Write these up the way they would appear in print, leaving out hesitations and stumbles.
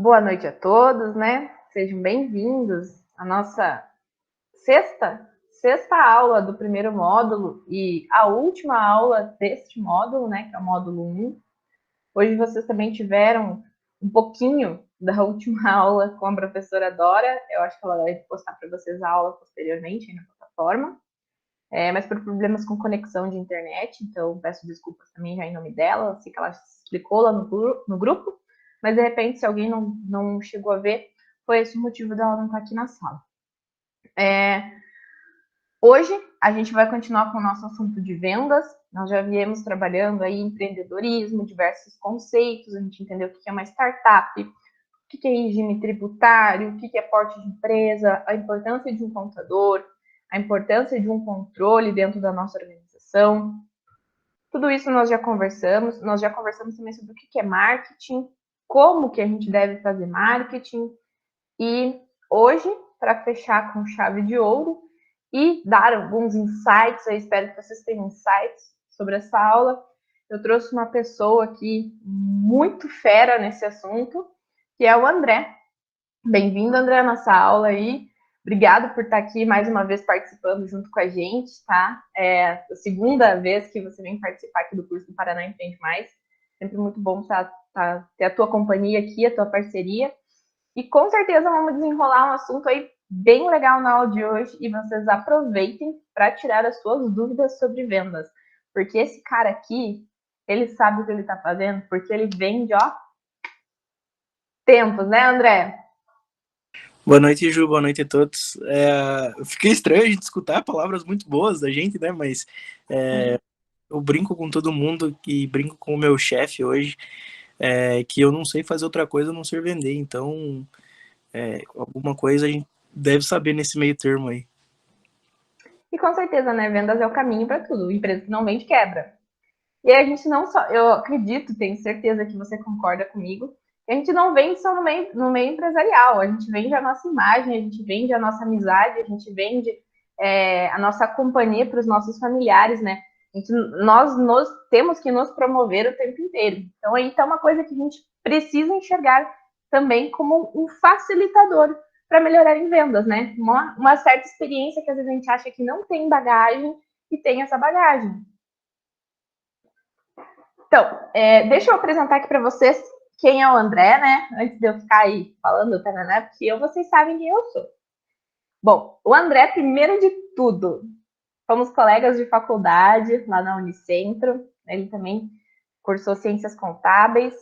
Boa noite a todos, né? Sejam bem-vindos à nossa sexta aula do primeiro módulo e a última aula deste módulo, né? Que é o módulo 1. Hoje vocês também tiveram um pouquinho da última aula com a professora Dora. Eu acho que ela vai postar para vocês a aula posteriormente na plataforma. Mas por problemas com conexão de internet, então peço desculpas também já em nome dela. Eu sei que ela explicou lá no grupo, mas de repente, se alguém não chegou a ver, foi esse o motivo dela não estar aqui na sala. Hoje a gente vai continuar com o nosso assunto de vendas. Nós já viemos trabalhando aí empreendedorismo, diversos conceitos, a gente entendeu o que é uma startup, o que é regime tributário, o que é porte de empresa, a importância de um contador, a importância de um controle dentro da nossa organização. Tudo isso nós já conversamos também sobre o que é marketing, como que a gente deve fazer marketing. E hoje, para fechar com chave de ouro e dar alguns insights, eu espero que vocês tenham insights sobre essa aula, eu trouxe uma pessoa aqui muito fera nesse assunto, que é o André. Bem-vindo, André, à nossa aula aí. Obrigado por estar aqui mais uma vez participando junto com a gente, tá? É a segunda vez que você vem participar aqui do curso do Paraná Empreende Mais. Sempre muito bom ter a tua companhia aqui, a tua parceria. E com certeza vamos desenrolar um assunto aí bem legal na aula de hoje e vocês aproveitem para tirar as suas dúvidas sobre vendas. Porque esse cara aqui, ele sabe o que ele está fazendo, porque ele vende, ó, tempos, né, André? Boa noite, Ju. Boa noite a todos. Fiquei estranho a gente escutar palavras muito boas da gente, né? Mas eu brinco com todo mundo e brinco com o meu chefe hoje, que eu não sei fazer outra coisa a não ser vender. Então, alguma coisa a gente deve saber nesse meio termo aí. E com certeza, né, vendas é o caminho para tudo. Empresa que não vende, quebra. E a gente não só, eu acredito, tenho certeza que você concorda comigo, que a gente não vende só no meio empresarial, a gente vende a nossa imagem, a gente vende a nossa amizade, a gente vende a nossa companhia para os nossos familiares, né? Nós temos que nos promover o tempo inteiro. Então aí está uma coisa que a gente precisa enxergar também como um facilitador para melhorar em vendas, né? Uma certa experiência que às vezes a gente acha que não tem bagagem e tem essa bagagem. Então, deixa eu apresentar aqui para vocês quem é o André, né? Antes de eu ficar aí falando, né? Porque vocês sabem quem eu sou. Bom, o André, primeiro de tudo, fomos colegas de faculdade lá na Unicentro. Ele também cursou Ciências Contábeis.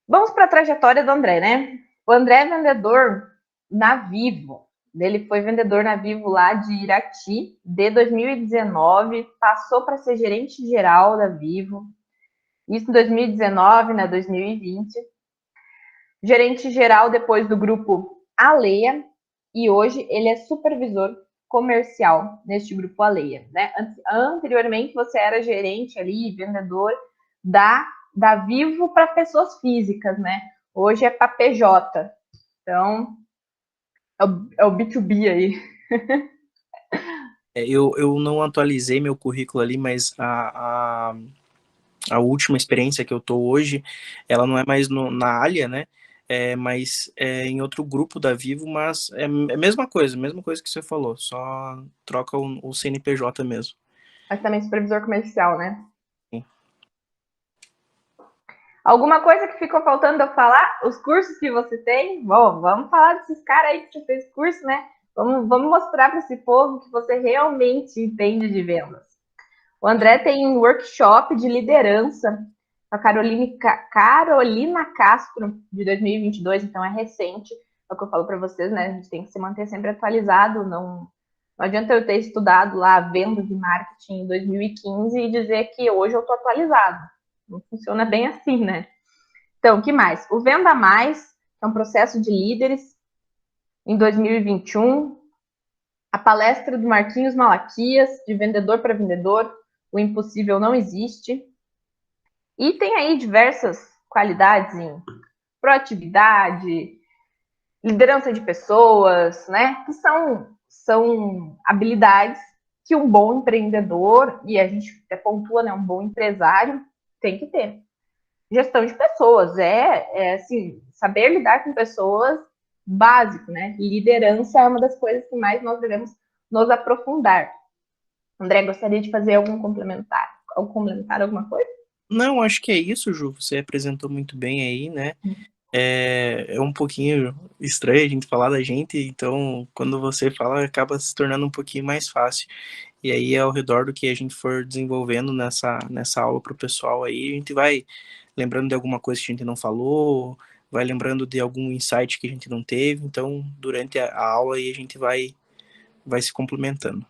Vamos para a trajetória do André, né? O André é vendedor na Vivo. Ele foi vendedor na Vivo lá de Irati, de 2019, passou para ser gerente geral da Vivo. Isso em 2019, né, 2020. Gerente geral depois do grupo Aleia, e hoje ele é supervisor comercial neste grupo Aleia, né? Anteriormente você era gerente ali, vendedor da Vivo para pessoas físicas, né? Hoje é para PJ. Então, é o B2B aí. Eu não atualizei meu currículo ali, mas a última experiência que eu tô hoje, ela não é mais na Alia, né? Mas em outro grupo da Vivo, mas é a mesma coisa que você falou, só troca o CNPJ mesmo. Mas também supervisor comercial, né? Sim. Alguma coisa que ficou faltando eu falar? Os cursos que você tem? Bom, vamos falar desses caras aí que você fez curso, né? Vamos mostrar para esse povo que você realmente entende de vendas. O André tem um workshop de liderança com a Carolina Castro, de 2022, então é recente. É o que eu falo para vocês, né? A gente tem que se manter sempre atualizado. Não adianta eu ter estudado lá vendas e marketing em 2015 e dizer que hoje eu estou atualizado. Não funciona bem assim, né? Então, o que mais? O Venda Mais, que é um processo de líderes, em 2021. A palestra do Marquinhos Malaquias, de vendedor para vendedor, o impossível não existe. E tem aí diversas qualidades em proatividade, liderança de pessoas, né? Que são habilidades que um bom empreendedor, e a gente até pontua, né? Um bom empresário tem que ter. gestão de pessoas, assim, saber lidar com pessoas básico, né? Liderança é uma das coisas que mais nós devemos nos aprofundar. André, gostaria de fazer algum complementar alguma coisa? Não, acho que é isso, Ju. Você apresentou muito bem aí, né? É um pouquinho estranho a gente falar da gente, então quando você fala acaba se tornando um pouquinho mais fácil. E aí, ao redor do que a gente for desenvolvendo nessa aula para o pessoal aí, a gente vai lembrando de alguma coisa que a gente não falou, vai lembrando de algum insight que a gente não teve. Então, durante a aula aí, a gente vai se complementando.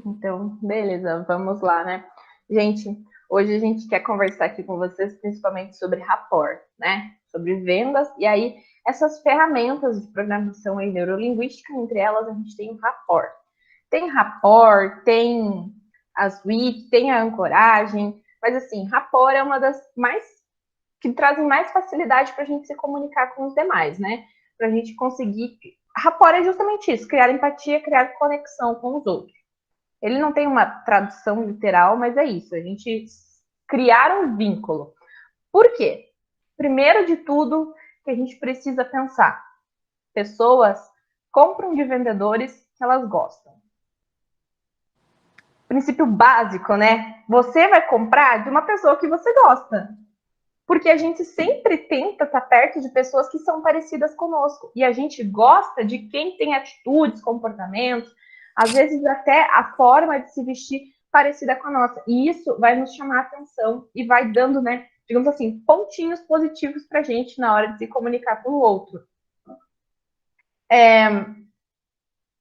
Então, beleza, vamos lá, né? Gente, hoje a gente quer conversar aqui com vocês principalmente sobre rapport, né? Sobre vendas, e aí essas ferramentas de programação e neurolinguística, entre elas a gente tem o rapport. Tem rapport, tem a suite, tem a ancoragem, mas assim, rapport é uma das mais que trazem mais facilidade para a gente se comunicar com os demais, né? Para a gente conseguir. Rapport é justamente isso, criar empatia, criar conexão com os outros. Ele não tem uma tradução literal, mas é isso, a gente criar um vínculo. Por quê? Primeiro de tudo, que a gente precisa pensar: pessoas compram de vendedores que elas gostam. Princípio básico, né? Você vai comprar de uma pessoa que você gosta. Porque a gente sempre tenta estar perto de pessoas que são parecidas conosco. E a gente gosta de quem tem atitudes, comportamentos, às vezes até a forma de se vestir parecida com a nossa. E isso vai nos chamar a atenção e vai dando, né, digamos assim, pontinhos positivos para a gente na hora de se comunicar com o outro.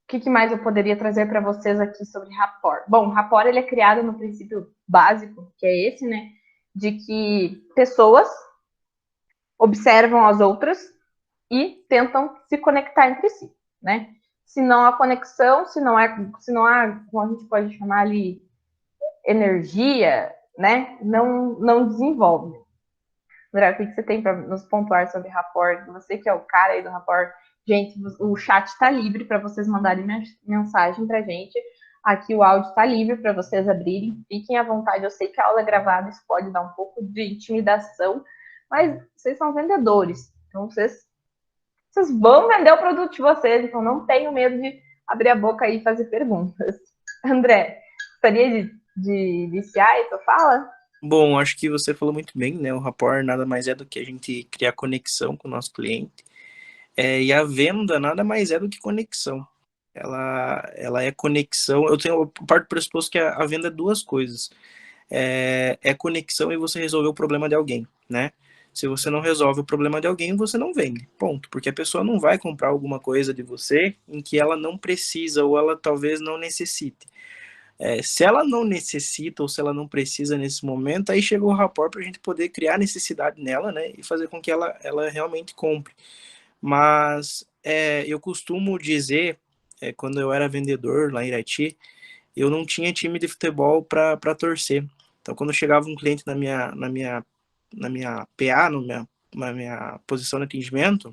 O que mais eu poderia trazer para vocês aqui sobre rapport? Bom, rapport ele é criado no princípio básico, que é esse, né, de que pessoas observam as outras e tentam se conectar entre si, né? Se não há conexão, se não há, como a gente pode chamar ali, energia, né? Não desenvolve. André, o que você tem para nos pontuar sobre rapport? Você que é o cara aí do rapport. Gente, o chat está livre para vocês mandarem mensagem para a gente. Aqui o áudio está livre para vocês abrirem. Fiquem à vontade. Eu sei que a aula é gravada, isso pode dar um pouco de intimidação, mas vocês são vendedores. Então, vocês vão vender o produto de vocês. Então, não tenham medo de abrir a boca aí e fazer perguntas. André, gostaria de iniciar aí sua fala? Bom, acho que você falou muito bem, né? O rapport nada mais é do que a gente criar conexão com o nosso cliente. E a venda nada mais é do que conexão. Ela é conexão. Eu parto do pressuposto que a venda é duas coisas. É conexão e você resolver o problema de alguém, né? Se você não resolve o problema de alguém, você não vende. Ponto. Porque a pessoa não vai comprar alguma coisa de você em que ela não precisa ou ela talvez não necessite. Se ela não necessita ou se ela não precisa nesse momento, aí chegou o rapport para a gente poder criar necessidade nela, né? E fazer com que ela realmente compre. Mas eu costumo dizer, quando eu era vendedor lá em Irati, eu não tinha time de futebol para torcer. Então, quando chegava um cliente na minha PA, na minha posição de atendimento,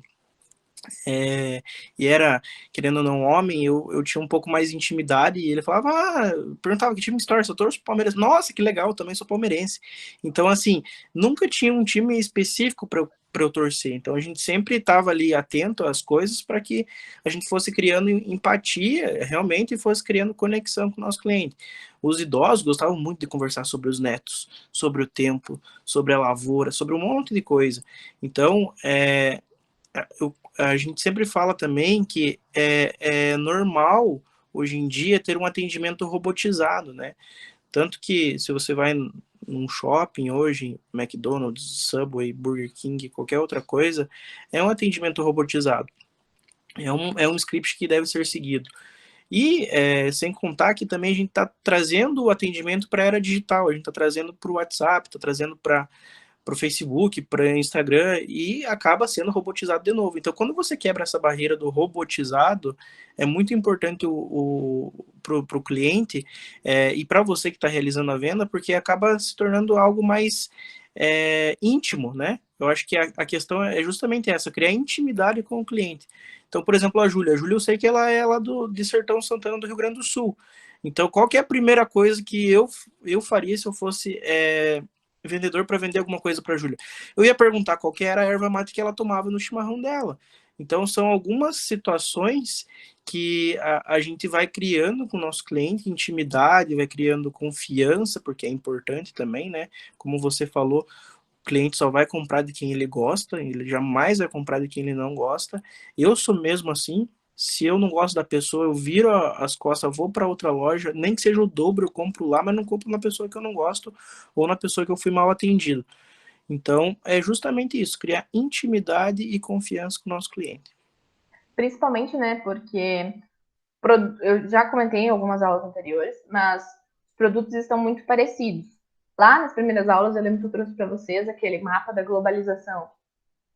e era, querendo ou não, homem, eu tinha um pouco mais de intimidade, e ele falava, perguntava que time que torce, eu torço pro Palmeiras. Nossa, que legal, eu também sou palmeirense. Então, assim, nunca tinha um time específico para eu torcer. Então, a gente sempre estava ali atento às coisas para que a gente fosse criando empatia, realmente, e fosse criando conexão com o nosso cliente. Os idosos gostavam muito de conversar sobre os netos, sobre o tempo, sobre a lavoura, sobre um monte de coisa. Então, a gente sempre fala também que é normal hoje em dia ter um atendimento robotizado, né? Tanto que se você vai num shopping hoje, McDonald's, Subway, Burger King, qualquer outra coisa, é um atendimento robotizado. É um script que deve ser seguido. E sem contar que também a gente está trazendo o atendimento para a era digital, a gente está trazendo para o WhatsApp, está trazendo para o Facebook, para o Instagram, e acaba sendo robotizado de novo. Então, quando você quebra essa barreira do robotizado, é muito importante para o cliente e para você que está realizando a venda, porque acaba se tornando algo mais íntimo, né? Eu acho que a questão é justamente essa, criar intimidade com o cliente. Então, por exemplo, a Júlia. A Júlia, eu sei que ela é lá de Sertão Santana, do Rio Grande do Sul. Então, qual que é a primeira coisa que eu faria se eu fosse vendedor para vender alguma coisa para a Júlia. Eu ia perguntar qual que era a erva mate que ela tomava no chimarrão dela. Então, são algumas situações que a gente vai criando com o nosso cliente, intimidade, vai criando confiança, porque é importante também, né? Como você falou, o cliente só vai comprar de quem ele gosta, ele jamais vai comprar de quem ele não gosta. Eu sou mesmo assim. Se eu não gosto da pessoa, eu viro as costas, vou para outra loja, nem que seja o dobro, eu compro lá, mas não compro na pessoa que eu não gosto ou na pessoa que eu fui mal atendido. Então, é justamente isso, criar intimidade e confiança com o nosso cliente. Principalmente, né, porque eu já comentei em algumas aulas anteriores, mas os produtos estão muito parecidos. Lá nas primeiras aulas, eu lembro que eu trouxe para vocês aquele mapa da globalização.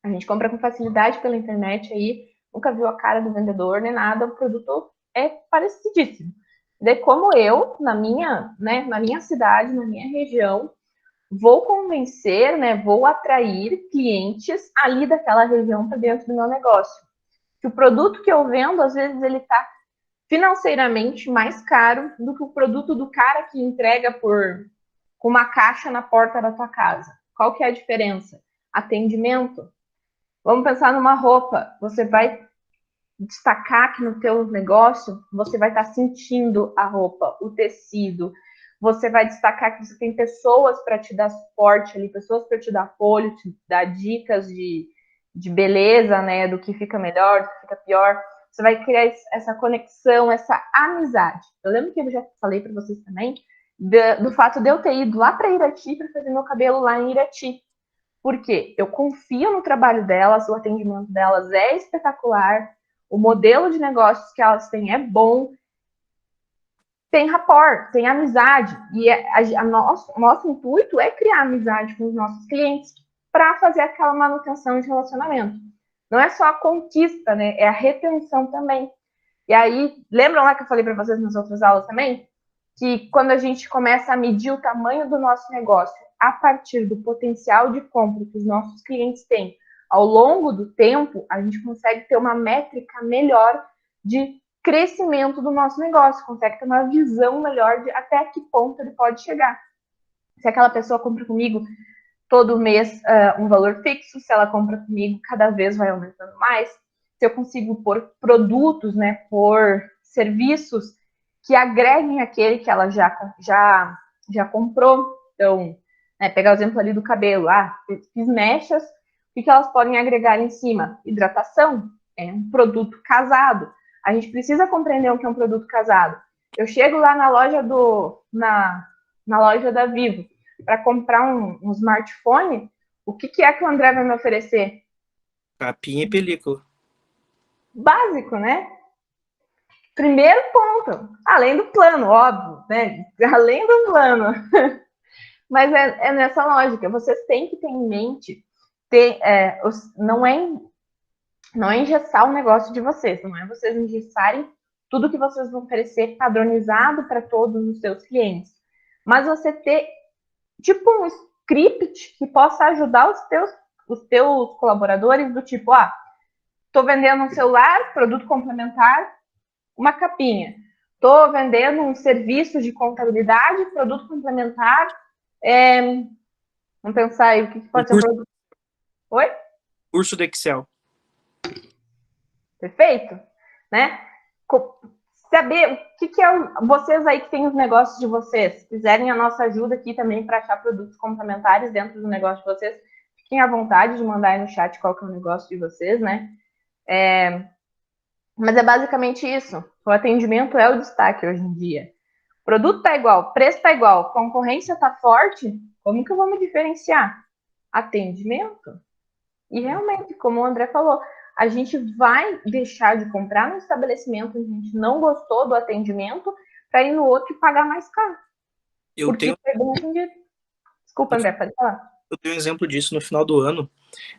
A gente compra com facilidade pela internet aí, nunca viu a cara do vendedor nem nada, o produto é parecidíssimo. De como eu, na minha cidade, na minha região, vou convencer, né, vou atrair clientes ali daquela região para dentro do meu negócio. Que o produto que eu vendo, às vezes, ele está financeiramente mais caro do que o produto do cara que entrega com uma caixa na porta da tua casa. Qual que é a diferença? Atendimento. Vamos pensar numa roupa. Você vai destacar que no teu negócio você vai estar sentindo a roupa, o tecido. Você vai destacar que você tem pessoas para te dar suporte ali, pessoas para te dar apoio, te dar dicas de beleza, né? Do que fica melhor, do que fica pior. Você vai criar essa conexão, essa amizade. Eu lembro que eu já falei para vocês também do fato de eu ter ido lá para Irati para fazer meu cabelo lá em Irati. Porque eu confio no trabalho delas, o atendimento delas é espetacular, o modelo de negócios que elas têm é bom, tem rapport, tem amizade. E o nosso intuito é criar amizade com os nossos clientes para fazer aquela manutenção de relacionamento. Não é só a conquista, né? É a retenção também. E aí, lembram lá que eu falei para vocês nas outras aulas também? Que quando a gente começa a medir o tamanho do nosso negócio a partir do potencial de compra que os nossos clientes têm ao longo do tempo, a gente consegue ter uma métrica melhor de crescimento do nosso negócio, consegue ter uma visão melhor de até que ponto ele pode chegar. Se aquela pessoa compra comigo todo mês um valor fixo, se ela compra comigo, cada vez vai aumentando mais. Se eu consigo pôr produtos, né, por serviços que agreguem aquele que ela já comprou. Então, né, pegar o exemplo ali do cabelo. Fiz mechas, o que elas podem agregar em cima? Hidratação. É um produto casado. A gente precisa compreender o que é um produto casado. Eu chego lá na loja na loja da Vivo para comprar um smartphone, o que é que o André vai me oferecer? Capinha e película. Básico, né? Primeiro ponto, além do plano, óbvio, né? Além do plano. Mas é nessa lógica, vocês têm que ter em mente, não é engessar o negócio de vocês, não é vocês engessarem tudo que vocês vão oferecer padronizado para todos os seus clientes. Mas você ter tipo um script que possa ajudar os teus colaboradores do tipo, tô vendendo um celular, produto complementar, uma capinha. Tô vendendo um serviço de contabilidade, produto complementar. Vamos pensar aí, o que pode ser um produto? Oi? Curso de Excel. Perfeito? Né? Saber o que é vocês aí que têm os negócios de vocês, se quiserem a nossa ajuda aqui também para achar produtos complementares dentro do negócio de vocês, fiquem à vontade de mandar aí no chat qual que é o negócio de vocês, né? Mas é basicamente isso. O atendimento é o destaque hoje em dia. O produto tá igual, preço tá igual, concorrência tá forte, como que eu vou me diferenciar? Atendimento. E realmente, como o André falou, a gente vai deixar de comprar no estabelecimento onde a gente não gostou do atendimento para ir no outro e pagar mais caro. Porque foi bem atendido. Desculpa, André, pode falar. Eu tenho um exemplo disso no final do ano.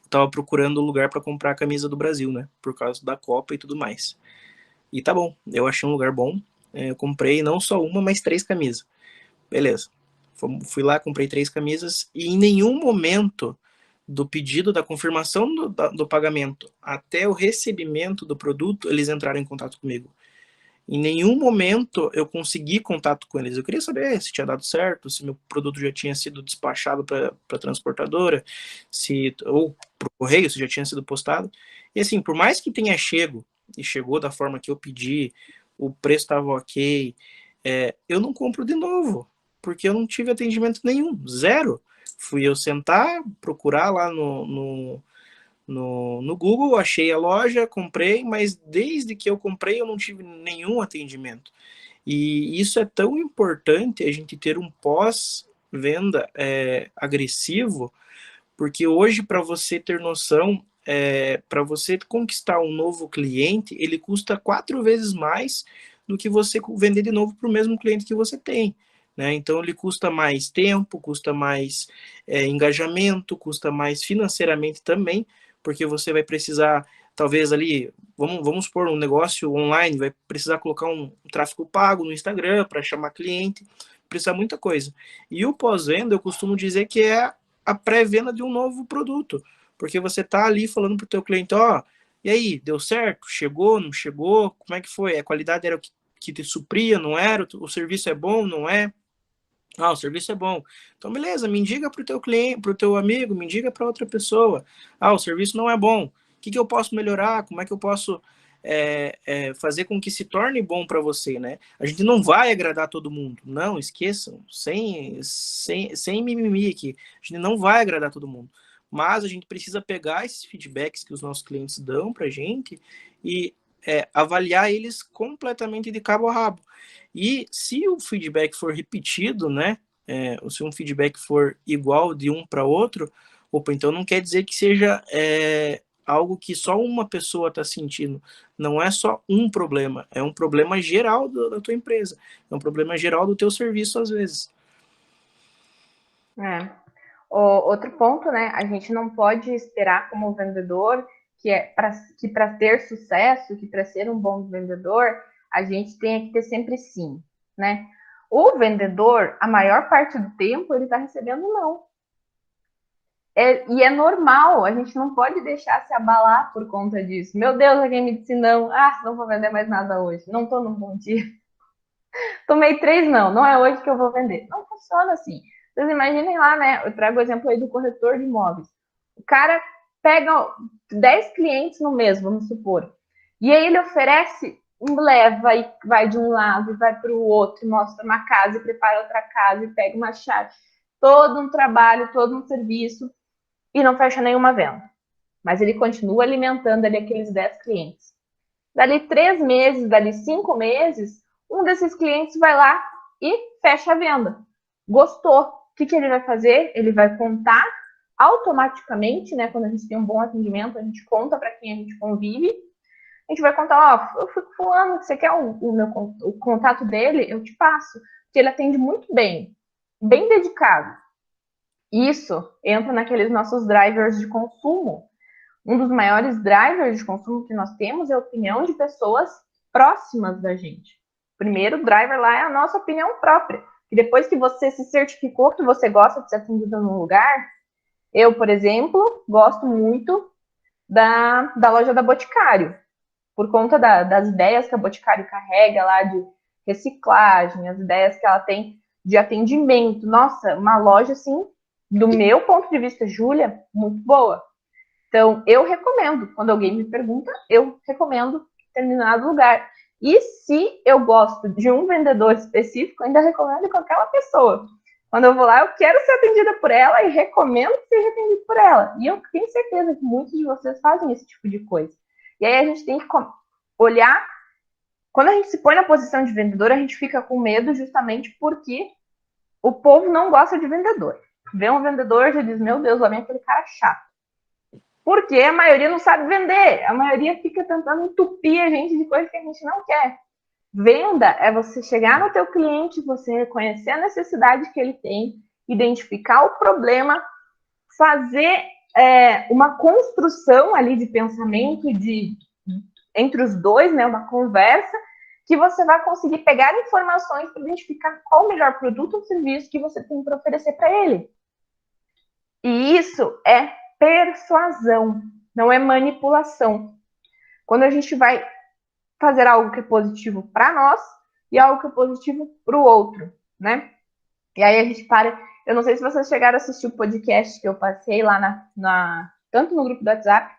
Eu tava procurando um lugar para comprar a camisa do Brasil, né? Por causa da Copa e tudo mais. E tá bom, eu achei um lugar bom. Eu comprei não só uma, mas 3 camisas. Beleza. Fui lá, comprei 3 camisas e em nenhum momento do pedido, da confirmação do pagamento até o recebimento do produto, eles entraram em contato comigo. Em nenhum momento eu consegui contato com eles. Eu queria saber se tinha dado certo, se meu produto já tinha sido despachado para a transportadora, ou para o correio, se já tinha sido postado. E assim, por mais que tenha chego, e chegou da forma que eu pedi, o preço estava ok, eu não compro de novo, porque eu não tive atendimento nenhum, zero. Fui eu sentar, procurar lá no Google, achei a loja, comprei, mas desde que eu comprei eu não tive nenhum atendimento. E isso é tão importante, a gente ter um pós-venda agressivo, porque hoje, para você ter noção, para você conquistar um novo cliente, ele custa 4 vezes mais do que você vender de novo para o mesmo cliente que você tem. Né? Então, ele custa mais tempo, custa mais engajamento, custa mais financeiramente também, porque você vai precisar, talvez ali, vamos supor, um negócio online, vai precisar colocar um tráfego pago no Instagram para chamar cliente, precisa muita coisa. E o pós-venda, eu costumo dizer que é a pré-venda de um novo produto, porque você está ali falando para o teu cliente, ó, e aí, deu certo? Chegou, não chegou? Como é que foi? A qualidade era o que te supria, não era? O serviço é bom, não é? Ah, o serviço é bom. Então, beleza, me indica para o teu cliente, para o teu amigo, me indica para outra pessoa. Ah, o serviço não é bom. O que eu posso melhorar? Como é que eu posso fazer com que se torne bom para você, né? A gente não vai agradar todo mundo. Não, esqueçam. Sem mimimi aqui. A gente não vai agradar todo mundo. Mas a gente precisa pegar esses feedbacks que os nossos clientes dão para a gente e avaliar eles completamente de cabo a rabo. E se o feedback for repetido, né? Ou se um feedback for igual de um para outro, opa, então não quer dizer que seja algo que só uma pessoa está sentindo. Não é só um problema, é um problema geral da tua empresa, é um problema geral do teu serviço às vezes. Outro ponto, né? A gente não pode esperar como vendedor que para ter sucesso, que para ser um bom vendedor, a gente tenha que ter sempre sim, né? O vendedor, a maior parte do tempo, ele está recebendo não. E é normal, a gente não pode deixar se abalar por conta disso. Meu Deus, alguém me disse não. Ah, não vou vender mais nada hoje. Não estou num bom dia. Tomei 3 não, não é hoje que eu vou vender. Não funciona assim. Vocês imaginem lá, né? Eu trago o exemplo aí do corretor de imóveis. O cara pega 10 clientes no mês, vamos supor. E aí ele oferece, leva e vai de um lado e vai para o outro, mostra uma casa e prepara outra casa e pega uma chave. Todo um trabalho, todo um serviço e não fecha nenhuma venda. Mas ele continua alimentando ali aqueles 10 clientes. Dali 3 meses, dali 5 meses, um desses clientes vai lá e fecha a venda. Gostou. O que ele vai fazer? Ele vai contar automaticamente, né? Quando a gente tem um bom atendimento, a gente conta para quem a gente convive. A gente vai contar, ó, eu fui com fulano, você quer o contato dele? Eu te passo. Porque ele atende muito bem, bem dedicado. Isso entra naqueles nossos drivers de consumo. Um dos maiores drivers de consumo que nós temos é a opinião de pessoas próximas da gente. O primeiro driver lá é a nossa opinião própria. E depois que você se certificou que você gosta de ser atendido num lugar, eu, por exemplo, gosto muito da loja da Boticário, por conta das ideias que a Boticário carrega lá de reciclagem, as ideias que ela tem de atendimento. Nossa, uma loja, assim, do meu ponto de vista, Júlia, muito boa. Então, eu recomendo. Quando alguém me pergunta, eu recomendo determinado lugar. E se eu gosto de um vendedor específico, ainda recomendo com aquela pessoa. Quando eu vou lá, eu quero ser atendida por ela e recomendo que seja atendido por ela. E eu tenho certeza que muitos de vocês fazem esse tipo de coisa. E aí a gente tem que olhar. Quando a gente se põe na posição de vendedor, a gente fica com medo justamente porque o povo não gosta de vendedor. Vê um vendedor e já diz, meu Deus, lá vem aquele cara chato. Porque a maioria não sabe vender. A maioria fica tentando entupir a gente de coisas que a gente não quer. Venda é você chegar no teu cliente, você reconhecer a necessidade que ele tem, identificar o problema, fazer uma construção ali de pensamento entre os dois, né, uma conversa, que você vai conseguir pegar informações para identificar qual o melhor produto ou serviço que você tem para oferecer para ele. E isso é persuasão, não é manipulação. Quando a gente vai fazer algo que é positivo para nós e algo que é positivo para o outro, né? E aí a gente para. Eu não sei se vocês chegaram a assistir o podcast que eu passei lá tanto no grupo do WhatsApp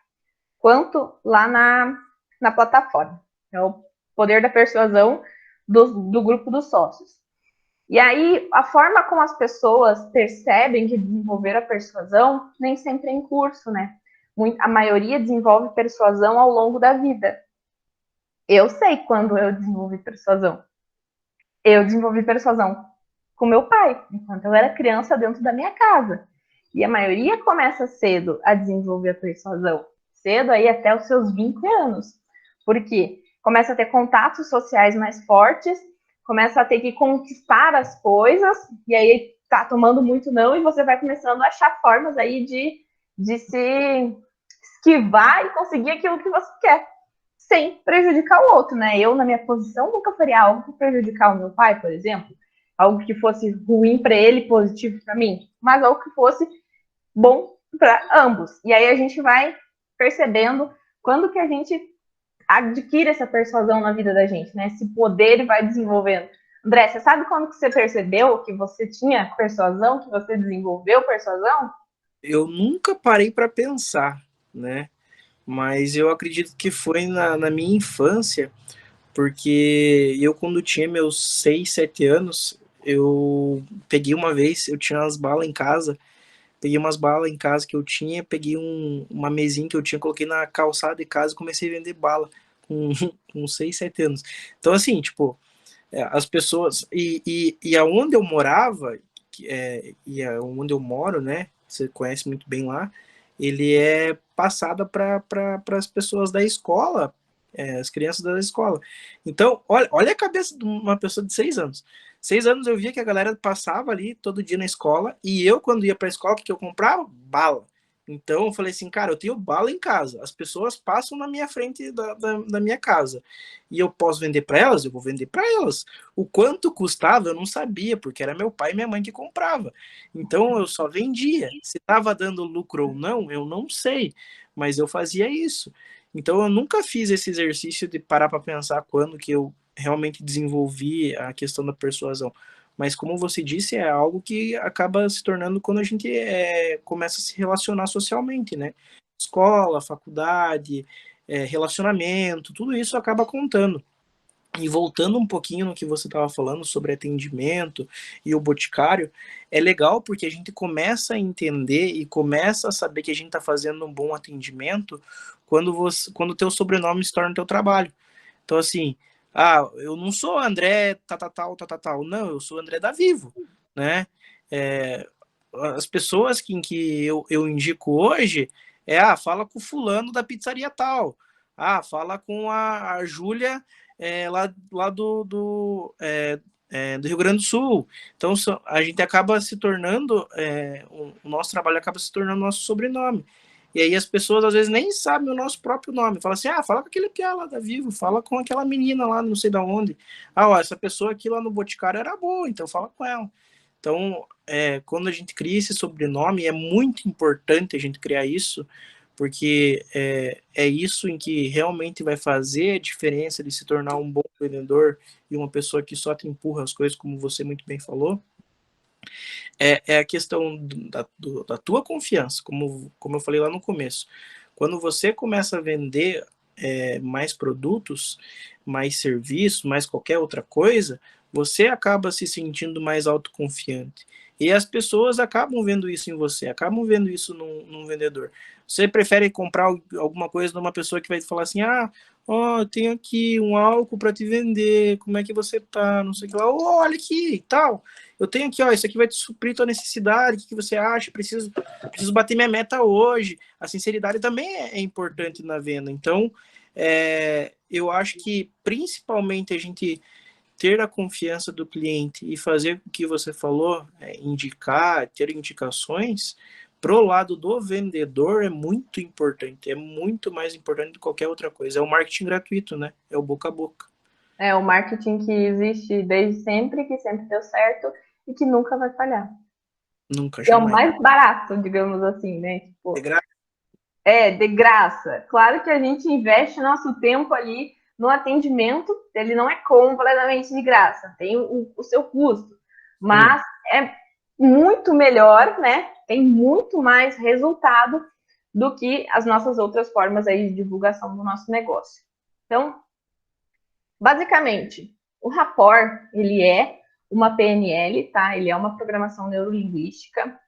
quanto lá na plataforma. É o poder da persuasão do grupo dos sócios. E aí, a forma como as pessoas percebem que desenvolver a persuasão nem sempre é em curso, né? A maioria desenvolve persuasão ao longo da vida. Eu sei quando eu desenvolvi persuasão. Eu desenvolvi persuasão com meu pai, enquanto eu era criança dentro da minha casa. E a maioria começa cedo a desenvolver a persuasão. Cedo aí até os seus 20 anos. Por quê? Começa a ter contatos sociais mais fortes, começa a ter que conquistar as coisas, e aí tá tomando muito não, e você vai começando a achar formas aí de se esquivar e conseguir aquilo que você quer, sem prejudicar o outro, né? Eu, na minha posição, nunca faria algo para prejudicar o meu pai, por exemplo. Algo que fosse ruim para ele, positivo para mim, mas algo que fosse bom para ambos. E aí a gente vai percebendo quando que a gente adquire essa persuasão na vida da gente, né? Esse poder vai desenvolvendo. André, você sabe quando que você percebeu que você tinha persuasão, que você desenvolveu persuasão? Eu nunca parei para pensar, né? Mas eu acredito que foi na minha infância, porque eu, quando tinha meus 6, 7 anos, eu peguei uma vez, eu tinha umas balas em casa, peguei umas balas em casa que eu tinha, peguei uma mesinha que eu tinha, coloquei na calçada de casa e comecei a vender bala com, com 6, 7 anos. Então, assim, tipo, as pessoas. E aonde eu morava, e aonde eu moro, né? Você conhece muito bem lá, ele é passada para as pessoas da escola, as crianças da escola. Então, olha a cabeça de uma pessoa de 6 anos. 6 anos eu via que a galera passava ali todo dia na escola, e eu, quando ia para a escola, o que eu comprava? Bala. Então eu falei assim, cara, eu tenho bala em casa, as pessoas passam na minha frente da minha casa, e eu posso vender para elas, eu vou vender para elas. O quanto custava eu não sabia, porque era meu pai e minha mãe que comprava. Então eu só vendia. Se estava dando lucro ou não, eu não sei, mas eu fazia isso. Então eu nunca fiz esse exercício de parar para pensar quando que eu realmente desenvolvi a questão da persuasão. Mas como você disse, é algo que acaba se tornando quando a gente começa a se relacionar socialmente, né? Escola, faculdade, relacionamento, tudo isso acaba contando. E voltando um pouquinho no que você estava falando sobre atendimento e o boticário, é legal porque a gente começa a entender e começa a saber que a gente está fazendo um bom atendimento quando o teu sobrenome se torna o teu trabalho. Então, assim, eu não sou André tal, não, eu sou André da Vivo, né? É, as pessoas que eu indico hoje fala com o fulano da pizzaria tal, fala com a Júlia lá do Rio Grande do Sul. Então a gente acaba se tornando, o nosso trabalho acaba se tornando nosso sobrenome. E aí as pessoas às vezes nem sabem o nosso próprio nome. Fala assim, fala com aquele piá lá da Vivo, fala com aquela menina lá, não sei de onde. Essa pessoa aqui lá no Boticário era boa, então fala com ela. Então, quando a gente cria esse sobrenome, é muito importante a gente criar isso, porque é isso em que realmente vai fazer a diferença de se tornar um bom vendedor e uma pessoa que só te empurra as coisas, como você muito bem falou. É a questão da tua confiança, como eu falei lá no começo. Quando você começa a vender mais produtos, mais serviços, mais qualquer outra coisa, você acaba se sentindo mais autoconfiante. E as pessoas acabam vendo isso em você, acabam vendo isso num vendedor. Você prefere comprar alguma coisa de uma pessoa que vai falar assim, eu tenho aqui um álcool para te vender, como é que você tá, não sei o que lá, olha aqui e tal. Eu tenho aqui, isso aqui vai te suprir tua necessidade, o que você acha? Preciso bater minha meta hoje. A sinceridade também é importante na venda. Então, eu acho que principalmente a gente ter a confiança do cliente e fazer o que você falou, indicar, ter indicações, pro lado do vendedor é muito importante, é muito mais importante do que qualquer outra coisa. É o marketing gratuito, né? É o boca a boca. É o marketing que existe desde sempre, que sempre deu certo e que nunca vai falhar. Nunca, E é o jamais. mais barato, digamos assim, né? Tipo, É grátis. de graça. Claro que a gente investe nosso tempo ali no atendimento, ele não é completamente de graça, tem o seu custo, mas é muito melhor, né? Tem muito mais resultado do que as nossas outras formas aí de divulgação do nosso negócio. Então, basicamente, o Rapport, ele é uma PNL, tá? Ele é uma programação neurolinguística.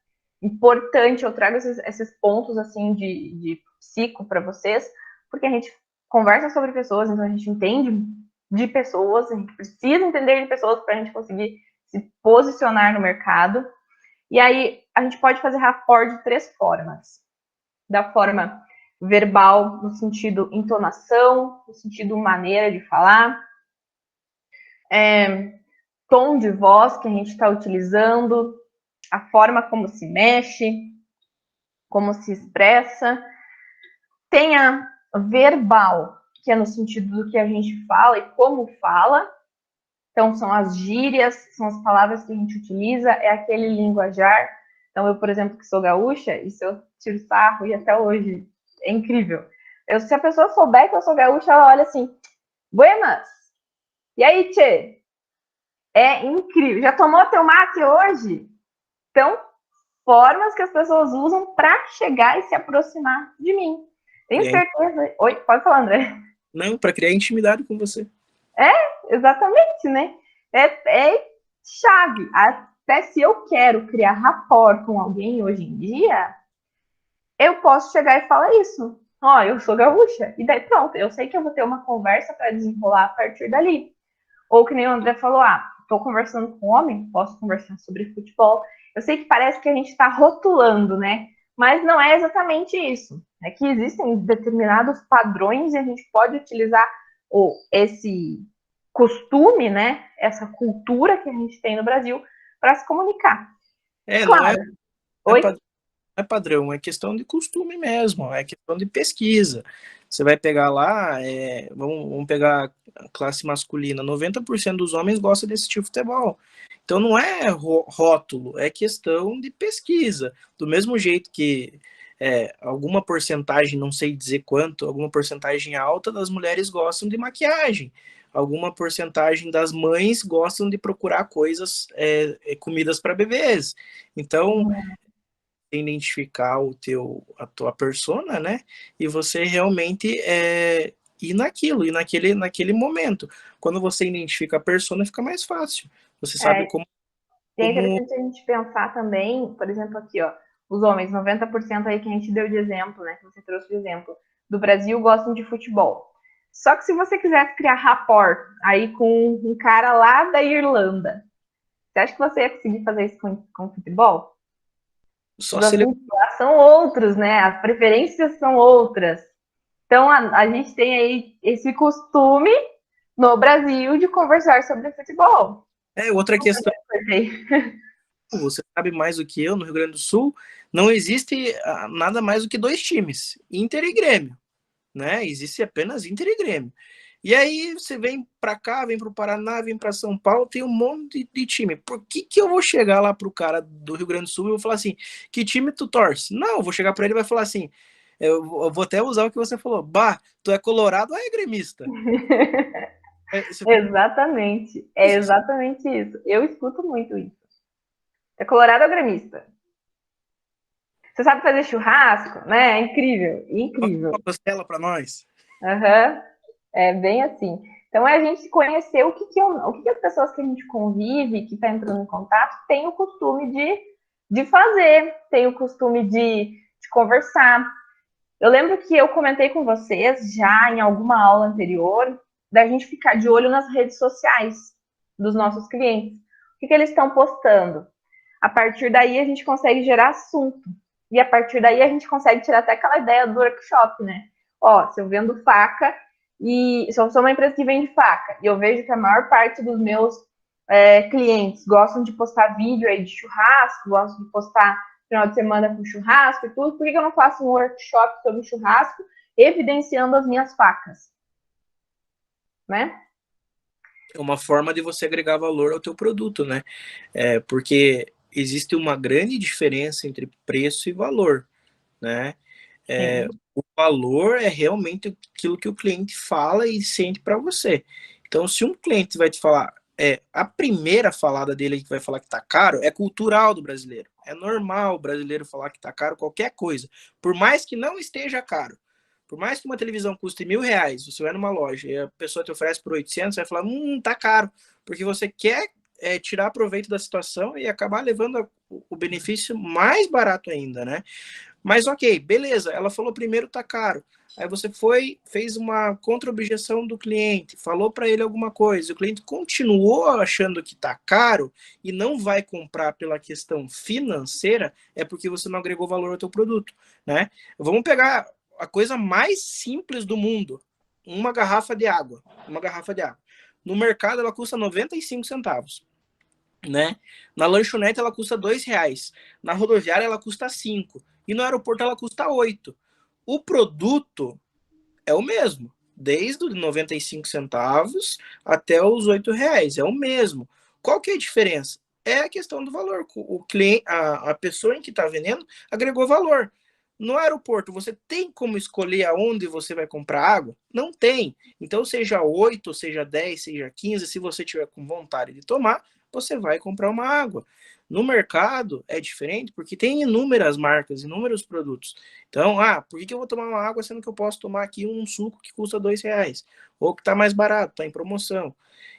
Importante, eu trago esses pontos, assim, de psico para vocês, porque a gente conversa sobre pessoas, então a gente entende de pessoas, a gente precisa entender de pessoas para a gente conseguir se posicionar no mercado. E aí, a gente pode fazer rapport de 3 formas. Da forma verbal, no sentido entonação, no sentido maneira de falar, tom de voz que a gente está utilizando, a forma como se mexe, como se expressa. Tem a verbal, que é no sentido do que a gente fala e como fala. Então, são as gírias, são as palavras que a gente utiliza, é aquele linguajar. Então, eu, por exemplo, que sou gaúcha, isso eu tiro sarro e até hoje é incrível. Se a pessoa souber que eu sou gaúcha, ela olha assim, buenas! E aí, tchê? É incrível. Já tomou teu mate hoje? Então, formas que as pessoas usam para chegar e se aproximar de mim. Tenho certeza. Oi, pode falar, André. Não, para criar intimidade com você. Exatamente, né? É chave. Até se eu quero criar rapport com alguém hoje em dia, eu posso chegar e falar isso. Ó, eu sou gaúcha. E daí pronto, eu sei que eu vou ter uma conversa para desenrolar a partir dali. Ou que nem o André falou, tô conversando com um homem, posso conversar sobre futebol. Eu sei que parece que a gente está rotulando, né? Mas não é exatamente isso. É que existem determinados padrões e a gente pode utilizar esse costume, né? Essa cultura que a gente tem no Brasil para se comunicar. Não Claro. é, Oi? é padrão, é questão de costume mesmo, é questão de pesquisa. Você vai pegar lá, vamos pegar a classe masculina, 90% dos homens gostam desse tipo de futebol. Então não é rótulo, é questão de pesquisa. Do mesmo jeito que alguma porcentagem, não sei dizer quanto, alguma porcentagem alta das mulheres gostam de maquiagem. Alguma porcentagem das mães gostam de procurar coisas, comidas para bebês. Então, identificar a tua persona, né? E você realmente ir naquele momento. Quando você identifica a persona, fica mais fácil. Você sabe como. É interessante a gente pensar também, por exemplo, aqui, ó, os homens, 90% aí que a gente deu de exemplo, né? Que você trouxe de exemplo, do Brasil gostam de futebol. Só que se você quisesse criar rapport aí com um cara lá da Irlanda, você acha que você ia conseguir fazer isso com futebol? Só Os se ele. assuntos lá são outros, né? As preferências são outras. Então a gente tem aí esse costume no Brasil de conversar sobre futebol. Outra questão. Você sabe mais do que eu, no Rio Grande do Sul, não existe nada mais do que 2 times, Inter e Grêmio, né? Existe apenas Inter e Grêmio. E aí você vem para cá, vem para o Paraná, vem para São Paulo, tem um monte de time. Por que eu vou chegar lá pro cara do Rio Grande do Sul e vou falar assim, que time tu torce? Não, eu vou chegar para ele e vai falar assim, eu vou até usar o que você falou, bah, tu é colorado ou é gremista? Exatamente. É exatamente isso. Eu escuto muito isso. É colorado ou gremista? Você sabe fazer churrasco, né? É incrível, incrível. Uma costela para nós. Uhum. É bem assim. Então é a gente conhecer o que as pessoas que a gente convive, que está entrando em contato, têm o costume de fazer, tem o costume de conversar. Eu lembro que eu comentei com vocês já em alguma aula anterior da gente ficar de olho nas redes sociais dos nossos clientes. O que eles estão postando? A partir daí a gente consegue gerar assunto. E a partir daí a gente consegue tirar até aquela ideia do workshop, né? Ó, se eu vendo faca e se eu sou uma empresa que vende faca e eu vejo que a maior parte dos meus clientes gostam de postar vídeo aí de churrasco, gostam de postar final de semana com churrasco e tudo, por que eu não faço um workshop sobre churrasco evidenciando as minhas facas? Né? É uma forma de você agregar valor ao teu produto, né? Porque existe uma grande diferença entre preço e valor, né? O valor é realmente aquilo que o cliente fala e sente para você. Então, se um cliente vai te falar, a primeira falada dele que vai falar que tá caro é cultural do brasileiro. É normal o brasileiro falar que tá caro qualquer coisa. Por mais que não esteja caro. Por mais que uma televisão custe R$ 1.000, você vai numa loja e a pessoa te oferece por 800, você vai falar, tá caro. Porque você quer tirar proveito da situação e acabar levando o benefício mais barato ainda, né? Mas ok, beleza, ela falou primeiro tá caro. Aí você foi, fez uma contra-objeção do cliente, falou para ele alguma coisa, o cliente continuou achando que tá caro e não vai comprar pela questão financeira, é porque você não agregou valor ao teu produto, né? Vamos pegar a coisa mais simples do mundo, uma garrafa de água, uma garrafa de água. No mercado ela custa 95 centavos, né? Na lanchonete ela custa R$ 2, na rodoviária ela custa 5 e no aeroporto ela custa 8. O produto é o mesmo, desde os 95 centavos até os R$ 8, é o mesmo. Qual que é a diferença? É a questão do valor. O cliente, a pessoa em que está vendendo agregou valor. No aeroporto, você tem como escolher aonde você vai comprar água? Não tem. Então, seja 8, seja 10, seja 15, se você tiver com vontade de tomar, você vai comprar uma água. No mercado é diferente porque tem inúmeras marcas, inúmeros produtos. Então, por que eu vou tomar uma água sendo que eu posso tomar aqui um suco que custa R$ 2? Ou que está mais barato, está em promoção.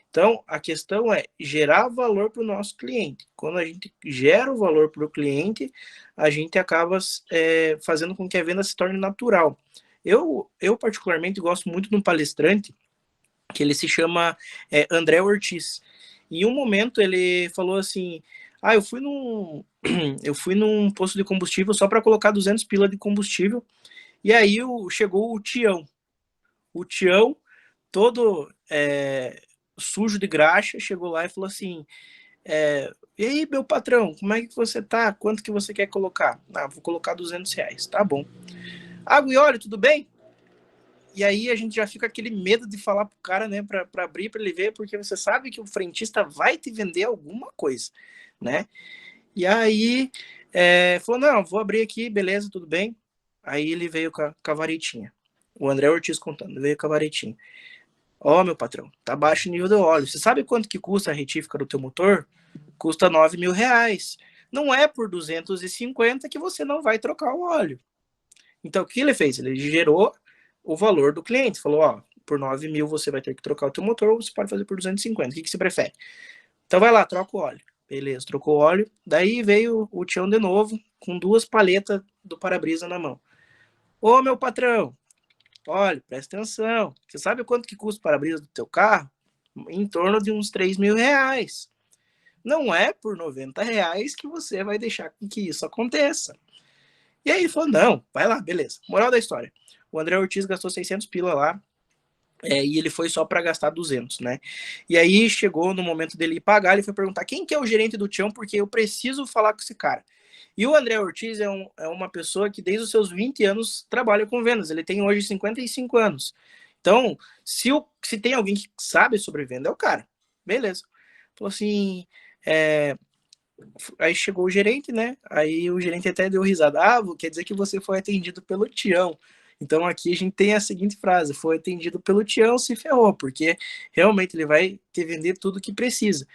Então, a questão é gerar valor para o nosso cliente. Quando a gente gera o valor para o cliente, a gente acaba fazendo com que a venda se torne natural. Eu particularmente, gosto muito de um palestrante que ele se chama André Ortiz. Em um momento, ele falou assim, eu fui eu fui num posto de combustível só para colocar 200 pila de combustível, e aí chegou o Tião. O Tião, todo sujo de graxa, chegou lá e falou assim, e aí, meu patrão, como é que você tá? Quanto que você quer colocar? Vou colocar R$ 200. Tá bom. Água e óleo, tudo bem? E aí a gente já fica aquele medo de falar pro cara, né, para abrir, para ele ver, porque você sabe que o frentista vai te vender alguma coisa, né? E aí falou, não, vou abrir aqui, beleza, tudo bem. Aí ele veio com a varetinha. O André Ortiz contando, veio com a varetinha. Meu patrão, tá baixo o nível do óleo. Você sabe quanto que custa a retífica do teu motor? Custa R$ 9.000. Não é por 250 que você não vai trocar o óleo. Então, o que ele fez? Ele gerou o valor do cliente. Falou, por 9.000 você vai ter que trocar o teu motor, ou você pode fazer por 250. O que você prefere? Então, vai lá, troca o óleo. Beleza, trocou o óleo. Daí veio o Tião de novo, com 2 paletas do para-brisa na mão. Meu patrão, olha, presta atenção. Você sabe quanto que custa o para-brisa do teu carro? Em torno de uns R$ 3.000. Não é por R$ 90 que você vai deixar com que isso aconteça. E aí ele falou, não, vai lá, beleza. Moral da história. O André Ortiz gastou 600 pila lá, e ele foi só para gastar 200, né? E aí chegou no momento dele ir pagar, ele foi perguntar quem que é o gerente do Tião, porque eu preciso falar com esse cara. E o André Ortiz é uma pessoa que desde os seus 20 anos trabalha com vendas, ele tem hoje 55 anos. Então, se tem alguém que sabe sobre venda, é o cara. Beleza. Falou assim, aí chegou o gerente, né? Aí o gerente até deu risada. Quer dizer que você foi atendido pelo Tião. Então aqui a gente tem a seguinte frase: foi atendido pelo Tião, se ferrou, porque realmente ele vai te vender tudo que precisa.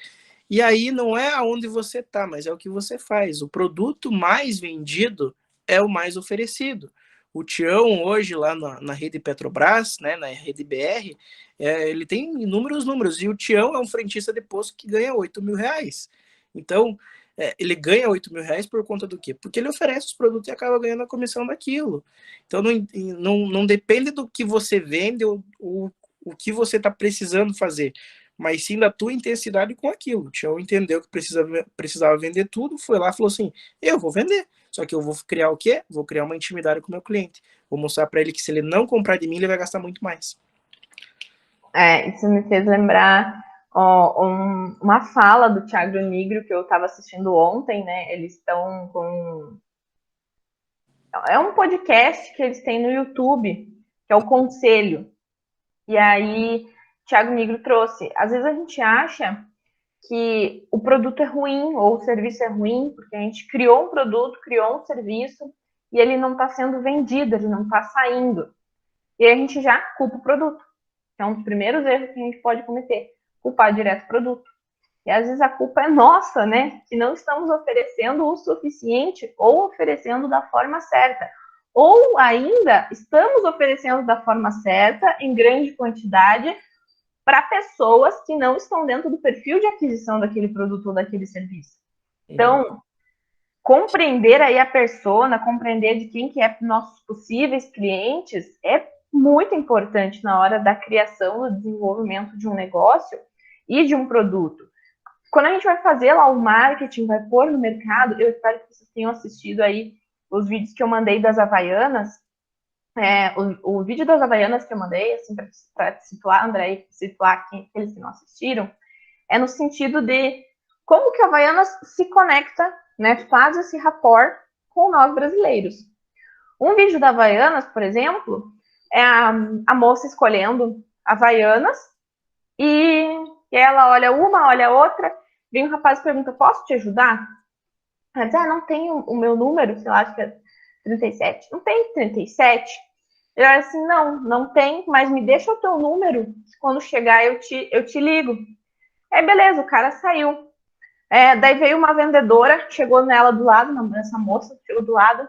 E aí não é aonde você tá, mas é o que você faz. O produto mais vendido é o mais oferecido. O Tião hoje lá na rede Petrobras, né, na rede BR, ele tem inúmeros números. E o Tião é um frentista de posto que ganha R$ 8.000. Então, ele ganha R$ 8.000 por conta do quê? Porque ele oferece os produtos e acaba ganhando a comissão daquilo. Então, não depende do que você vende ou o que você está precisando fazer, mas sim da tua intensidade com aquilo. O Tião entendeu que precisava vender tudo, foi lá e falou assim, eu vou vender, só que eu vou criar o quê? Vou criar uma intimidade com o meu cliente. Vou mostrar para ele que se ele não comprar de mim, ele vai gastar muito mais. Isso me fez lembrar uma fala do Thiago Nigro que eu estava assistindo ontem, né? Eles estão com... É um podcast que eles têm no YouTube, que é o Conselho. E aí, Thiago Nigro trouxe. Às vezes a gente acha que o produto é ruim ou o serviço é ruim, porque a gente criou um produto, criou um serviço e ele não está sendo vendido, ele não está saindo. E aí a gente já culpa o produto. É um dos primeiros erros que a gente pode cometer, culpar direto o produto. E às vezes a culpa é nossa, né? Que não estamos oferecendo o suficiente ou oferecendo da forma certa. Ou ainda estamos oferecendo da forma certa, em grande quantidade, para pessoas que não estão dentro do perfil de aquisição daquele produto ou daquele serviço. Então, compreender aí a persona, compreender de quem que é nossos possíveis clientes é muito importante na hora da criação, do desenvolvimento de um negócio e de um produto. Quando a gente vai fazer lá o marketing, vai pôr no mercado, eu espero que vocês tenham assistido aí os vídeos que eu mandei das Havaianas. O vídeo das Havaianas que eu mandei, assim, para situar, André, situar aqueles que não assistiram, é no sentido de como que a Havaianas se conecta, né, faz esse rapport com nós brasileiros. Um vídeo da Havaianas, por exemplo, é a moça escolhendo Havaianas e ela olha uma, olha outra, vem um rapaz e pergunta, posso te ajudar? Ela diz, não tem o meu número, sei lá, acho que é 37. Não tem 37? Eu era assim, não tem, mas me deixa o teu número, quando chegar eu te ligo. Aí beleza, o cara saiu. Daí veio uma vendedora, chegou nela do lado, essa moça chegou do lado,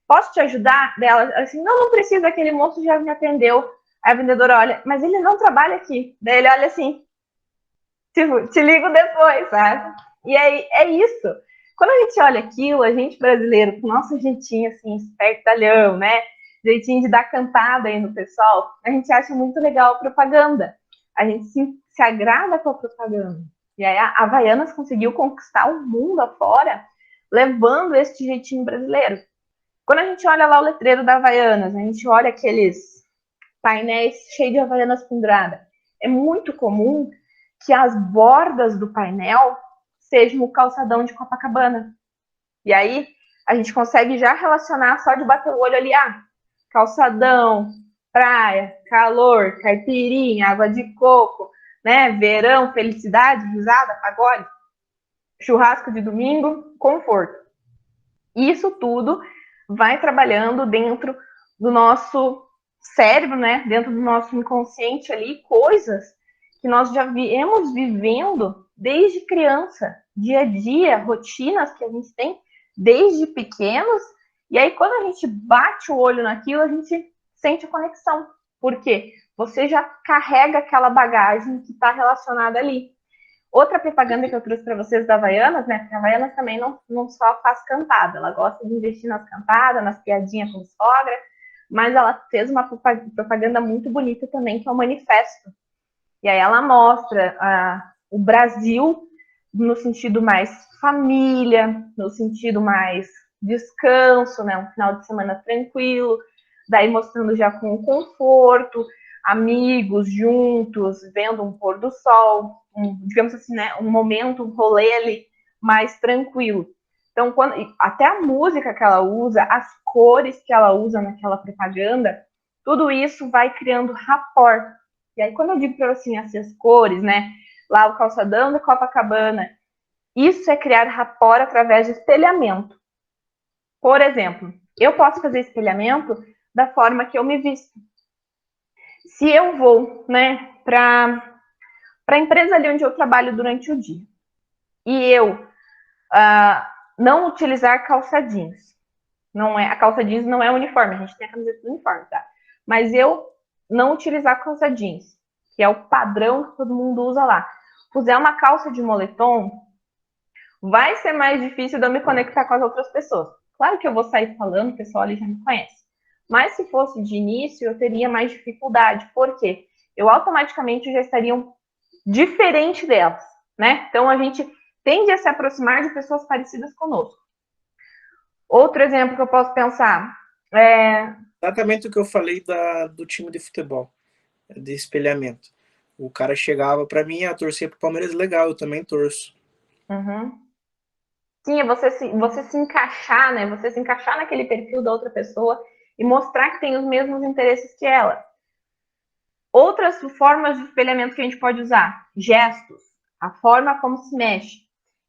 posso te ajudar? Dela assim, não precisa, aquele moço já me atendeu. Aí a vendedora olha, mas ele não trabalha aqui. Daí ele olha assim, tipo, te ligo depois, sabe? E aí é isso. Quando a gente olha aquilo, a gente brasileiro, com nosso jeitinho assim, espertalhão, né? Jeitinho de dar cantada aí no pessoal, a gente acha muito legal a propaganda. A gente se agrada com a propaganda. E aí a Havaianas conseguiu conquistar o mundo afora, levando esse jeitinho brasileiro. Quando a gente olha lá o letreiro da Havaianas, a gente olha aqueles painéis cheios de Havaianas penduradas. É muito comum que as bordas do painel sejam o calçadão de Copacabana. E aí a gente consegue já relacionar só de bater o olho ali, calçadão, praia, calor, caipirinha, água de coco, né? Verão, felicidade, risada, pagode, churrasco de domingo, conforto. Isso tudo vai trabalhando dentro do nosso cérebro, né? Dentro do nosso inconsciente ali, coisas que nós já viemos vivendo desde criança, dia a dia, rotinas que a gente tem desde pequenos. E aí, quando a gente bate o olho naquilo, a gente sente a conexão. Por quê? Você já carrega aquela bagagem que está relacionada ali. Outra propaganda que eu trouxe para vocês da Havaianas, né? Porque a Havaianas também não só faz cantada, ela gosta de investir nas cantadas, nas piadinhas com sogra, mas ela fez uma propaganda muito bonita também, que é o manifesto. E aí ela mostra o Brasil no sentido mais família, no sentido mais descanso, né? Um final de semana tranquilo, daí mostrando já com conforto, amigos juntos, vendo um pôr do sol, digamos assim, né? Um momento, um rolê ali mais tranquilo. Então, até a música que ela usa, as cores que ela usa naquela propaganda, tudo isso vai criando rapport. E aí, quando eu digo para você assim, as cores, né? Lá o calçadão da Copacabana, isso é criar rapport através de espelhamento. Por exemplo, eu posso fazer espelhamento da forma que eu me visto. Se eu vou, né, para a empresa ali onde eu trabalho durante o dia e eu não utilizar calça jeans, a calça jeans não é uniforme, a gente tem a camiseta do uniforme, tá? Mas eu não utilizar calça jeans, que é o padrão que todo mundo usa lá, puser uma calça de moletom, vai ser mais difícil de eu me conectar com as outras pessoas. Claro que eu vou sair falando, o pessoal ali já me conhece. Mas se fosse de início, eu teria mais dificuldade. Por quê? Eu automaticamente já estaria diferente delas, né? Então a gente tende a se aproximar de pessoas parecidas conosco. Outro exemplo que eu posso pensar exatamente o que eu falei do time de futebol, de espelhamento. O cara chegava para mim, torcia pro Palmeiras, legal, eu também torço. Uhum. Sim, é você se encaixar, né? Você se encaixar naquele perfil da outra pessoa e mostrar que tem os mesmos interesses que ela. Outras formas de espelhamento que a gente pode usar, gestos, a forma como se mexe.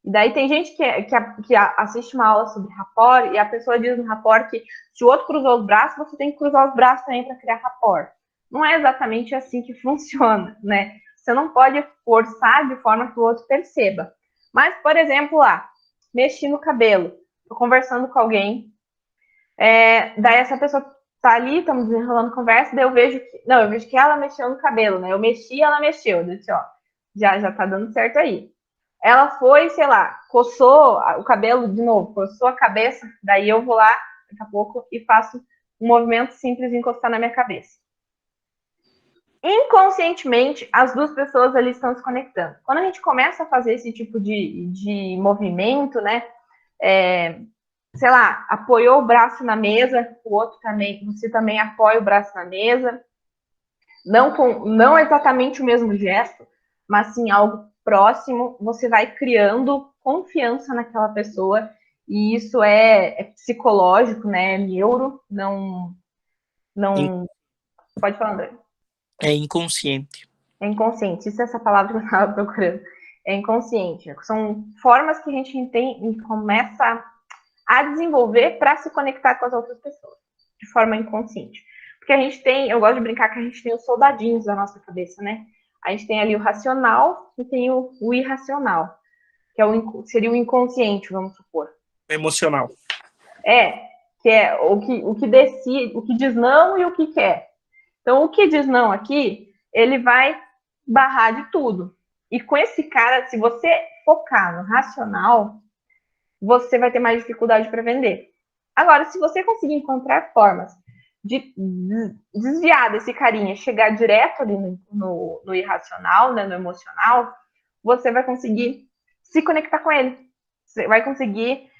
E daí tem gente que assiste uma aula sobre rapport e a pessoa diz no rapport que se o outro cruzou os braços, você tem que cruzar os braços também para criar rapport. Não é exatamente assim que funciona, né? Você não pode forçar de forma que o outro perceba. Mas, por exemplo, lá, mexi no cabelo, tô conversando com alguém, daí essa pessoa tá ali, estamos desenrolando conversa, daí eu vejo que ela mexeu no cabelo, né? Eu mexi, ela mexeu. Eu disse, ó, já tá dando certo aí. Ela foi, sei lá, coçou o cabelo de novo, coçou a cabeça, daí eu vou lá, daqui a pouco, e faço um movimento simples de encostar na minha cabeça. Inconscientemente, as duas pessoas ali estão se conectando. Quando a gente começa a fazer esse tipo de movimento, né, sei lá, apoiou o braço na mesa, o outro também, você também apoia o braço na mesa, não exatamente o mesmo gesto, mas sim algo próximo, você vai criando confiança naquela pessoa, e isso é psicológico, né? É neuro, não pode falar, André. É inconsciente. É inconsciente, isso é essa palavra que eu estava procurando. É inconsciente. São formas que a gente começa a desenvolver para se conectar com as outras pessoas, de forma inconsciente. Porque a gente tem, eu gosto de brincar que a gente tem os soldadinhos da nossa cabeça, né? A gente tem ali o racional e tem o irracional, que seria o inconsciente, vamos supor. Emocional. Que é o que decide, o que diz não e o que quer. Então, o que diz não aqui, ele vai barrar de tudo. E com esse cara, se você focar no racional, você vai ter mais dificuldade para vender. Agora, se você conseguir encontrar formas de desviar desse carinha, chegar direto ali no irracional, né, no emocional, você vai conseguir se conectar com ele. Você vai conseguir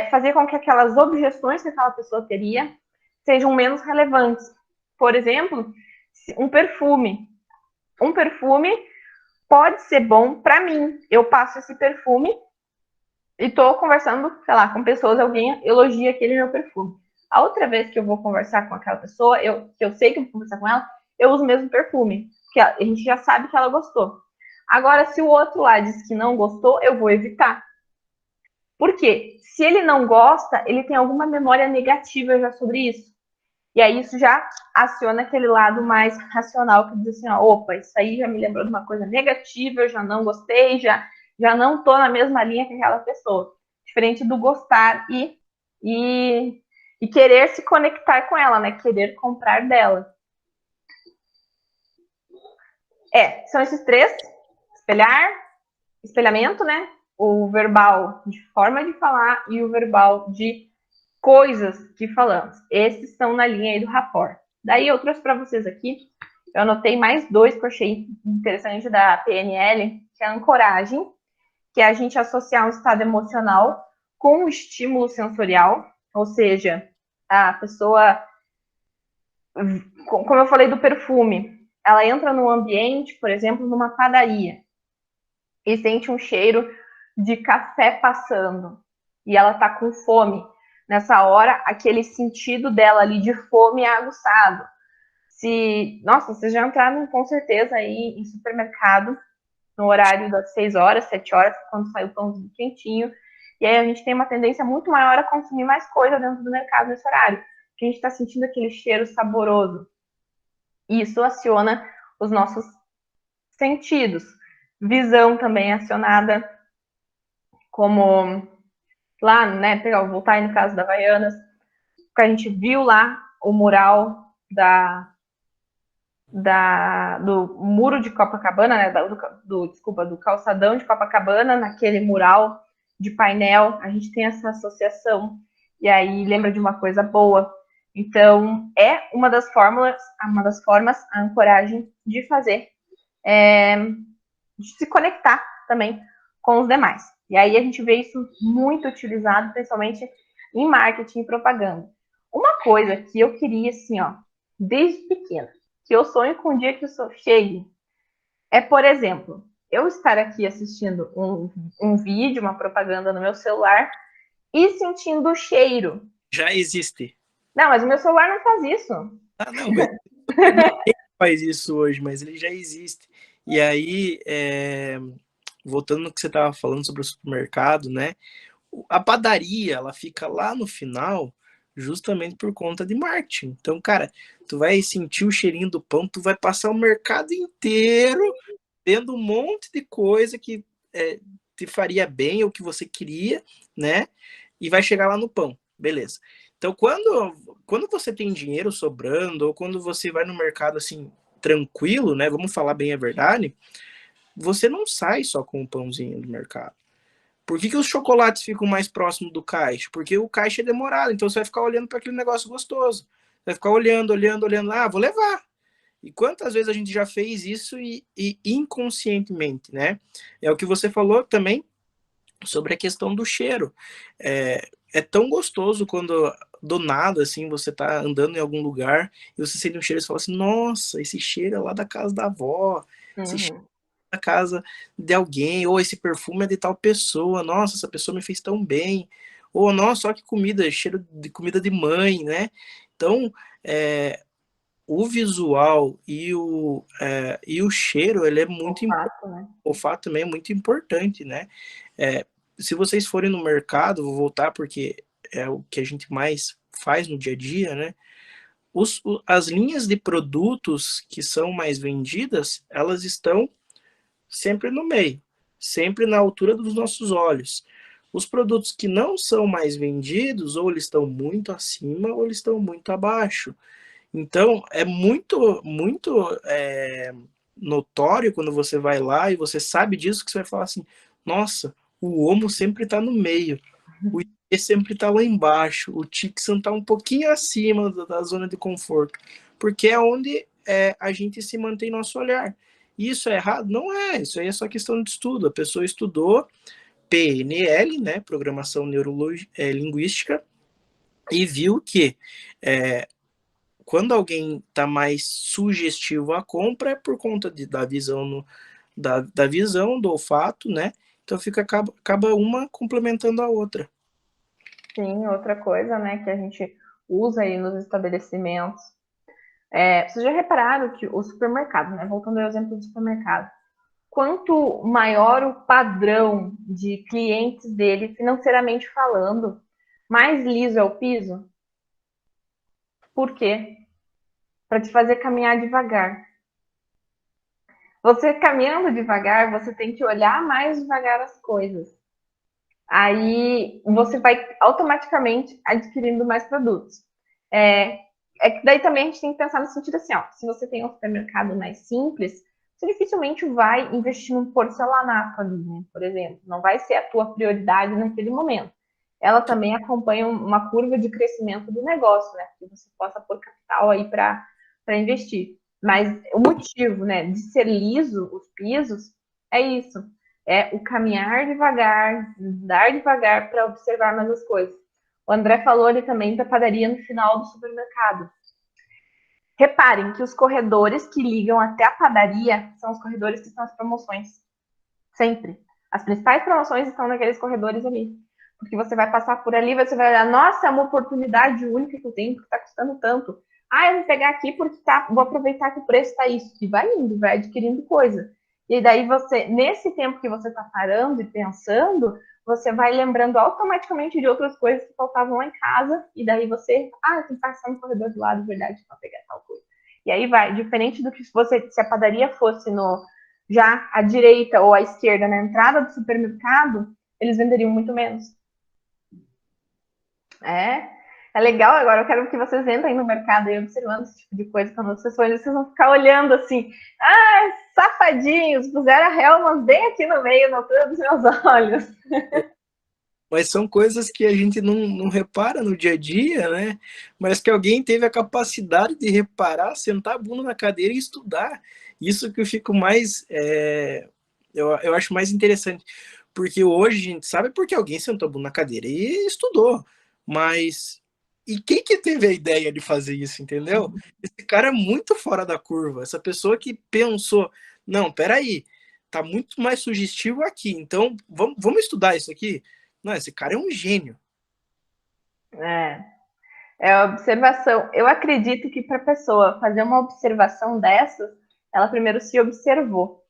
fazer com que aquelas objeções que aquela pessoa teria sejam menos relevantes. Por exemplo, um perfume. Um perfume pode ser bom para mim. Eu passo esse perfume e tô conversando, sei lá, com pessoas, alguém elogia aquele meu perfume. A outra vez que eu vou conversar com aquela pessoa, que eu sei que eu vou conversar com ela, eu uso o mesmo perfume, porque a gente já sabe que ela gostou. Agora, se o outro lá diz que não gostou, eu vou evitar. Por quê? Se ele não gosta, ele tem alguma memória negativa já sobre isso. E aí isso já aciona aquele lado mais racional que diz assim, ó, opa, isso aí já me lembrou de uma coisa negativa, eu já não gostei, já não tô na mesma linha que aquela pessoa. Diferente do gostar e querer se conectar com ela, né? Querer comprar dela. São esses três: espelhamento, né? O verbal de forma de falar e o verbal de coisas que falamos. Esses estão na linha aí do rapport. Daí eu trouxe para vocês aqui, eu anotei mais dois que eu achei interessante da PNL, que é a ancoragem, que é a gente associar um estado emocional com um estímulo sensorial, ou seja, a pessoa, como eu falei do perfume, ela entra num ambiente, por exemplo, numa padaria, e sente um cheiro de café passando, e ela tá com fome. Nessa hora, aquele sentido dela ali de fome é aguçado. Nossa, vocês já entraram com certeza aí em supermercado no horário das 6 horas, 7 horas, quando sai o pãozinho quentinho. E aí a gente tem uma tendência muito maior a consumir mais coisa dentro do mercado nesse horário, porque a gente está sentindo aquele cheiro saboroso. E isso aciona os nossos sentidos. Visão também é acionada, como lá, né, voltar aí no caso da Havaianas, que a gente viu lá o mural do muro de Copacabana, né, do calçadão de Copacabana, naquele mural de painel, a gente tem essa associação, e aí lembra de uma coisa boa. Então, é uma das formas, a ancoragem de fazer, de se conectar também com os demais. E aí a gente vê isso muito utilizado, principalmente em marketing e propaganda. Uma coisa que eu queria, assim, ó, desde pequena, que eu sonho com o dia que eu chegue, é, por exemplo, eu estar aqui assistindo um vídeo, uma propaganda no meu celular e sentindo o cheiro. Já existe. Não, mas o meu celular não faz isso. Ah, não, mas faz isso hoje, mas ele já existe. E aí, voltando no que você estava falando sobre o supermercado, né? A padaria, ela fica lá no final justamente por conta de marketing. Então, cara, tu vai sentir o cheirinho do pão, tu vai passar o mercado inteiro vendo um monte de coisa que te faria bem ou que você queria, né? E vai chegar lá no pão, beleza. Então, quando você tem dinheiro sobrando, ou quando você vai no mercado assim, tranquilo, né? Vamos falar bem a verdade, você não sai só com o pãozinho do mercado. Por que os chocolates ficam mais próximos do caixa? Porque o caixa é demorado, então você vai ficar olhando para aquele negócio gostoso. Vai ficar olhando, olhando, olhando. Ah, vou levar. E quantas vezes a gente já fez isso e inconscientemente, né? É o que você falou também sobre a questão do cheiro. É tão gostoso quando do nada, assim, você tá andando em algum lugar e você sente um cheiro e você fala assim, nossa, esse cheiro é lá da casa da avó, esse cheiro Uhum. é da casa de alguém, ou esse perfume é de tal pessoa, nossa, essa pessoa me fez tão bem, ou nossa, olha que comida, cheiro de comida de mãe, né? Então, o visual e o cheiro, ele é muito importante. Olfato, né? O olfato também é muito importante, né? É, se vocês forem no mercado, vou voltar porque é o que a gente mais faz no dia a dia, né? As linhas de produtos que são mais vendidas, elas estão sempre no meio, sempre na altura dos nossos olhos. Os produtos que não são mais vendidos, ou eles estão muito acima, ou eles estão muito abaixo. Então, é muito notório quando você vai lá e você sabe disso, que você vai falar assim, nossa, o Omo sempre está no meio, o IP sempre está lá embaixo, o Tixan está um pouquinho acima da zona de conforto, porque é onde a gente se mantém nosso olhar. Isso é errado? Não é, isso aí é só questão de estudo. A pessoa estudou PNL, né, Programação Neurolinguística, e viu que é, quando alguém está mais sugestivo à compra é por conta da visão da visão, do olfato, né? Então acaba uma complementando a outra. Sim, outra coisa, né, que a gente usa aí nos estabelecimentos. Vocês já repararam que o supermercado, né? Voltando ao exemplo do supermercado. Quanto maior o padrão de clientes dele, financeiramente falando, mais liso é o piso. Por quê? Para te fazer caminhar devagar. Você caminhando devagar, você tem que olhar mais devagar as coisas. Aí você vai automaticamente adquirindo mais produtos. É, que daí também a gente tem que pensar no sentido assim, ó, se você tem um supermercado mais simples, você dificilmente vai investir num porcelanato ali, né, por exemplo. Não vai ser a tua prioridade naquele momento. Ela também acompanha uma curva de crescimento do negócio, né, que você possa pôr capital aí para investir. Mas o motivo, né, de ser liso os pisos é isso. É o caminhar devagar, andar devagar para observar mais as coisas. O André falou ali também da padaria no final do supermercado. Reparem que os corredores que ligam até a padaria são os corredores que estão as promoções. Sempre. As principais promoções estão naqueles corredores ali. Porque você vai passar por ali, você vai olhar, nossa, é uma oportunidade única que eu tenho, porque está custando tanto. Ah, eu vou pegar aqui porque vou aproveitar que o preço está isso. E vai indo, vai adquirindo coisa. E daí você, nesse tempo que você está parando e pensando, você vai lembrando automaticamente de outras coisas que faltavam lá em casa. E daí você, eu tenho que passar no corredor do lado, verdade, para pegar tal coisa. E aí vai, diferente do que se a padaria fosse já à direita ou à esquerda, na entrada do supermercado, eles venderiam muito menos. É legal. Agora eu quero que vocês entrem no mercado e observando esse tipo de coisa. Quando vocês forem, vocês vão ficar olhando assim, safadinhos, puseram a Hellmann's bem aqui no meio, na altura dos meus olhos. Mas são coisas que a gente não repara no dia a dia, né? Mas que alguém teve a capacidade de reparar, sentar a bunda na cadeira e estudar. Isso que eu fico mais. Eu acho mais interessante. Porque hoje a gente sabe porque alguém sentou a bunda na cadeira e estudou. Mas. E quem que teve a ideia de fazer isso, entendeu? Esse cara é muito fora da curva. Essa pessoa que pensou, não, peraí, tá muito mais sugestivo aqui, então vamos estudar isso aqui? Não, esse cara é um gênio. É, é a observação. Eu acredito que para a pessoa fazer uma observação dessas, ela primeiro se observou.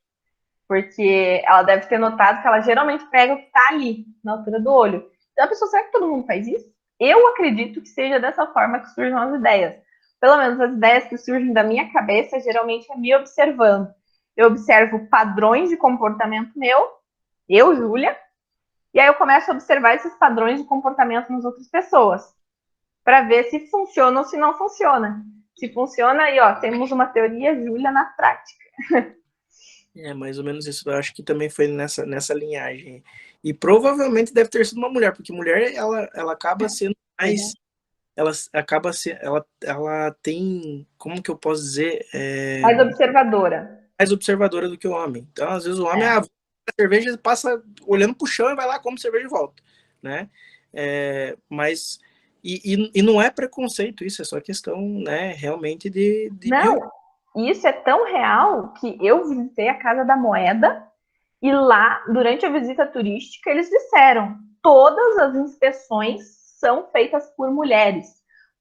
Porque ela deve ter notado que ela geralmente pega o que está ali, na altura do olho. Então a pessoa, será que todo mundo faz isso? Eu acredito que seja dessa forma que surgem as ideias. Pelo menos as ideias que surgem da minha cabeça, geralmente é me observando. Eu observo padrões de comportamento meu, eu, Júlia, e aí eu começo a observar esses padrões de comportamento nas outras pessoas, para ver se funciona ou se não funciona. Se funciona, aí ó, temos uma teoria Júlia na prática. É mais ou menos isso. Eu acho que também foi nessa linhagem. E provavelmente deve ter sido uma mulher, porque mulher ela acaba sendo mais. Ela acaba sendo. Ela tem. Como que eu posso dizer? Mais observadora. Mais observadora do que o homem. Então, às vezes, o homem, É. a cerveja passa olhando pro chão e vai lá, come cerveja e volta. Né? Mas. E não é preconceito isso, é só questão, né, realmente de bio. Não, isso é tão real que eu visitei a Casa da Moeda e lá, durante a visita turística, eles disseram: todas as inspeções são feitas por mulheres,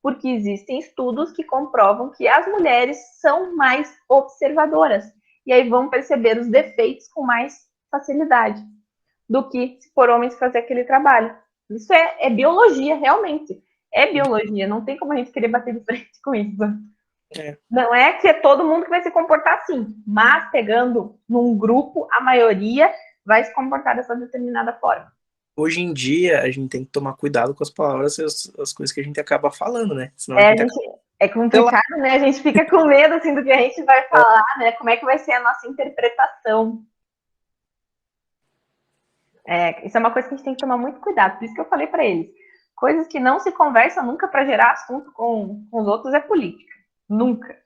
porque existem estudos que comprovam que as mulheres são mais observadoras e aí vão perceber os defeitos com mais facilidade do que se for homens fazer aquele trabalho. Isso é biologia, realmente. É biologia, não tem como a gente querer bater de frente com isso. É. Não é que é todo mundo que vai se comportar assim, mas pegando num grupo, a maioria vai se comportar dessa determinada forma. Hoje em dia, a gente tem que tomar cuidado com as palavras e as coisas que a gente acaba falando, né? Senão a É, gente acaba. é complicado, né? A gente fica com medo assim, do que a gente vai falar, né? Como é que vai ser a nossa interpretação. Isso é uma coisa que a gente tem que tomar muito cuidado. Por isso que eu falei para eles. Coisas que não se conversam nunca para gerar assunto com os outros é política. Nunca.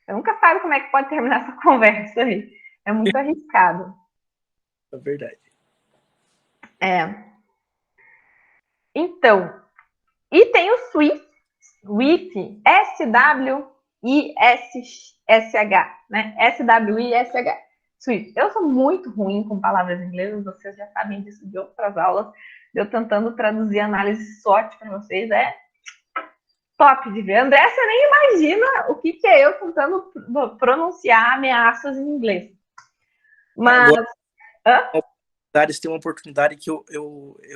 Você nunca sabe como é que pode terminar essa conversa aí. É muito arriscado. É verdade. Então, e tem o Swift, S-W-I-S-S-H, né? S-W-I-S-H. Swift. Eu sou muito ruim com palavras inglesas, vocês já sabem disso de outras aulas. Eu tentando traduzir análise SWOT para vocês é top de ver. André, você nem imagina o que é eu tentando pronunciar ameaças em inglês. Mas. Agora, tem uma oportunidade que eu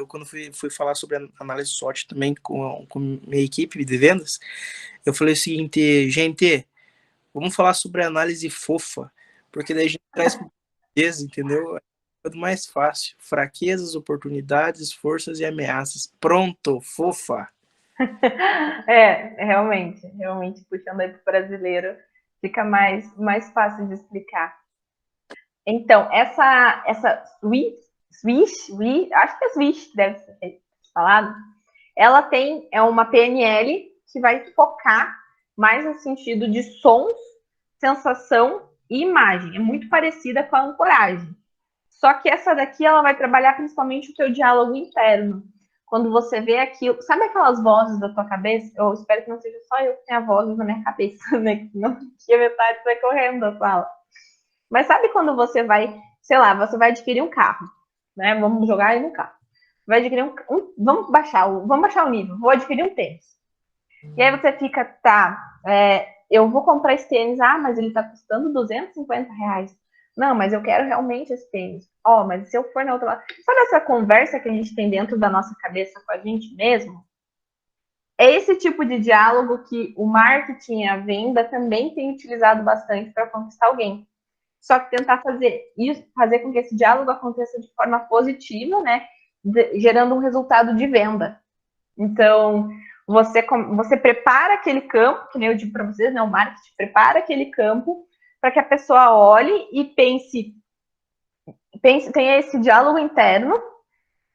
quando fui falar sobre análise SWOT também com minha equipe de vendas, eu falei o seguinte, gente, vamos falar sobre análise fofa, porque daí a gente traz para entendeu? É tudo mais fácil. Fraquezas, oportunidades, forças e ameaças. Pronto, fofa. Realmente, puxando aí para o brasileiro, fica mais fácil de explicar. Então, essa Swish, acho que é Swish que deve ser falado, ela é uma PNL que vai focar mais no sentido de sons, sensação e imagem. É muito parecida com a ancoragem. Só que essa daqui, ela vai trabalhar principalmente o teu diálogo interno. Quando você vê aquilo, sabe aquelas vozes da tua cabeça? Eu espero que não seja só eu que tenha vozes na minha cabeça, né? Que não que a metade vai correndo da sala. Mas sabe quando você vai, sei lá, você vai adquirir um carro, né? Vamos jogar aí no carro. Vai adquirir vamos baixar o nível, vou adquirir um tênis. E aí você fica, eu vou comprar esse tênis, mas ele tá custando R$ 250. Não, mas eu quero realmente esse tênis. Mas se eu for na outra lado. Sabe essa conversa que a gente tem dentro da nossa cabeça com a gente mesmo? É esse tipo de diálogo que o marketing e a venda também tem utilizado bastante para conquistar alguém. Só que tentar fazer com que esse diálogo aconteça de forma positiva, né? Gerando um resultado de venda. Então, você prepara aquele campo, que nem eu digo para vocês, né? O marketing prepara aquele campo para que a pessoa olhe e pense, tenha esse diálogo interno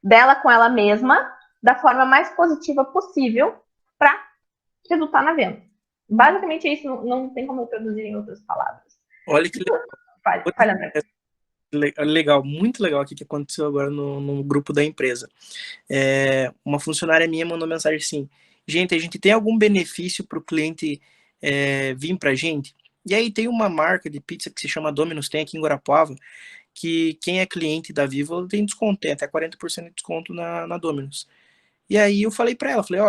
dela com ela mesma, da forma mais positiva possível para resultar na venda. Basicamente é isso, não tem como eu traduzir em outras palavras. Olha que legal. Fala, André. Legal, muito legal o que aconteceu agora no grupo da empresa. Uma funcionária minha mandou mensagem assim, gente, a gente tem algum benefício para o cliente vir para a gente? E aí tem uma marca de pizza que se chama Domino's, tem aqui em Guarapuava, que quem é cliente da Vivo tem desconto, tem até 40% de desconto na Domino's. E aí eu falei para ela, falei,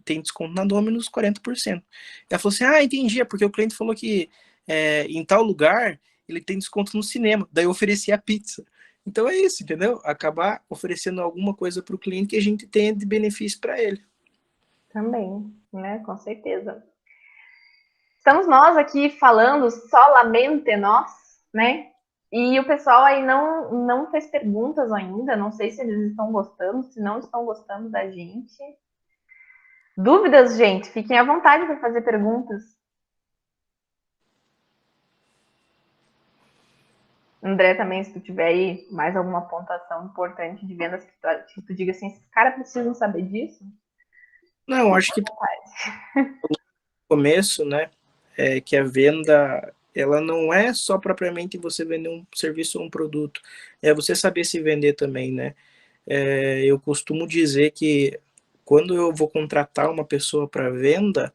tem desconto na Domino's 40%. Ela falou assim, entendi, é porque o cliente falou que em tal lugar ele tem desconto no cinema. Daí eu ofereci a pizza. Então é isso, entendeu? Acabar oferecendo alguma coisa para o cliente que a gente tenha de benefício para ele. Também, né? Com certeza. Estamos nós aqui falando solamente nós, né? E o pessoal aí não fez perguntas ainda. Não sei se eles estão gostando, se não estão gostando da gente. Dúvidas, gente? Fiquem à vontade para fazer perguntas. André, também, se tu tiver aí mais alguma pontuação importante de vendas que tu diga assim, esses caras precisam saber disso? Não, acho que no começo, né, que a venda, ela não é só propriamente você vender um serviço ou um produto, é você saber se vender também, né? Eu costumo dizer que quando eu vou contratar uma pessoa para venda,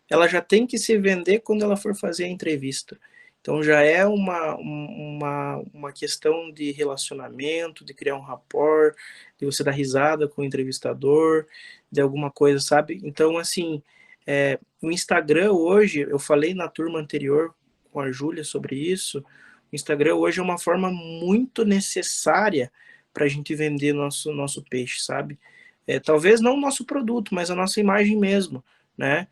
ela já tem que se vender quando ela for fazer a entrevista. Então já é uma questão de relacionamento, de criar um rapport, de você dar risada com o entrevistador, de alguma coisa, sabe? Então, assim, o Instagram hoje, eu falei na turma anterior com a Júlia sobre isso, o Instagram hoje é uma forma muito necessária para a gente vender nosso peixe, sabe? Talvez não o nosso produto, mas a nossa imagem mesmo, né?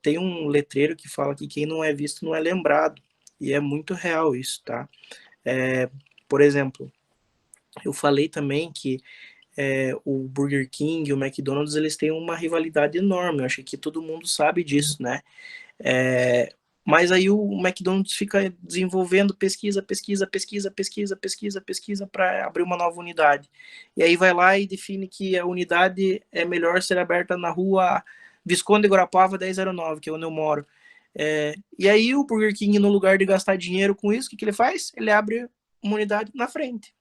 Tem um letreiro que fala que quem não é visto não é lembrado, e é muito real isso, tá? Por exemplo, eu falei também que o Burger King e o McDonald's, eles têm uma rivalidade enorme, eu acho que todo mundo sabe disso, né? Mas aí o McDonald's fica desenvolvendo pesquisa para abrir uma nova unidade. E aí vai lá e define que a unidade é melhor ser aberta na rua Visconde Guarapava 1009, que é onde eu moro. E aí o Burger King, no lugar de gastar dinheiro com isso, o que ele faz? Ele abre uma unidade na frente.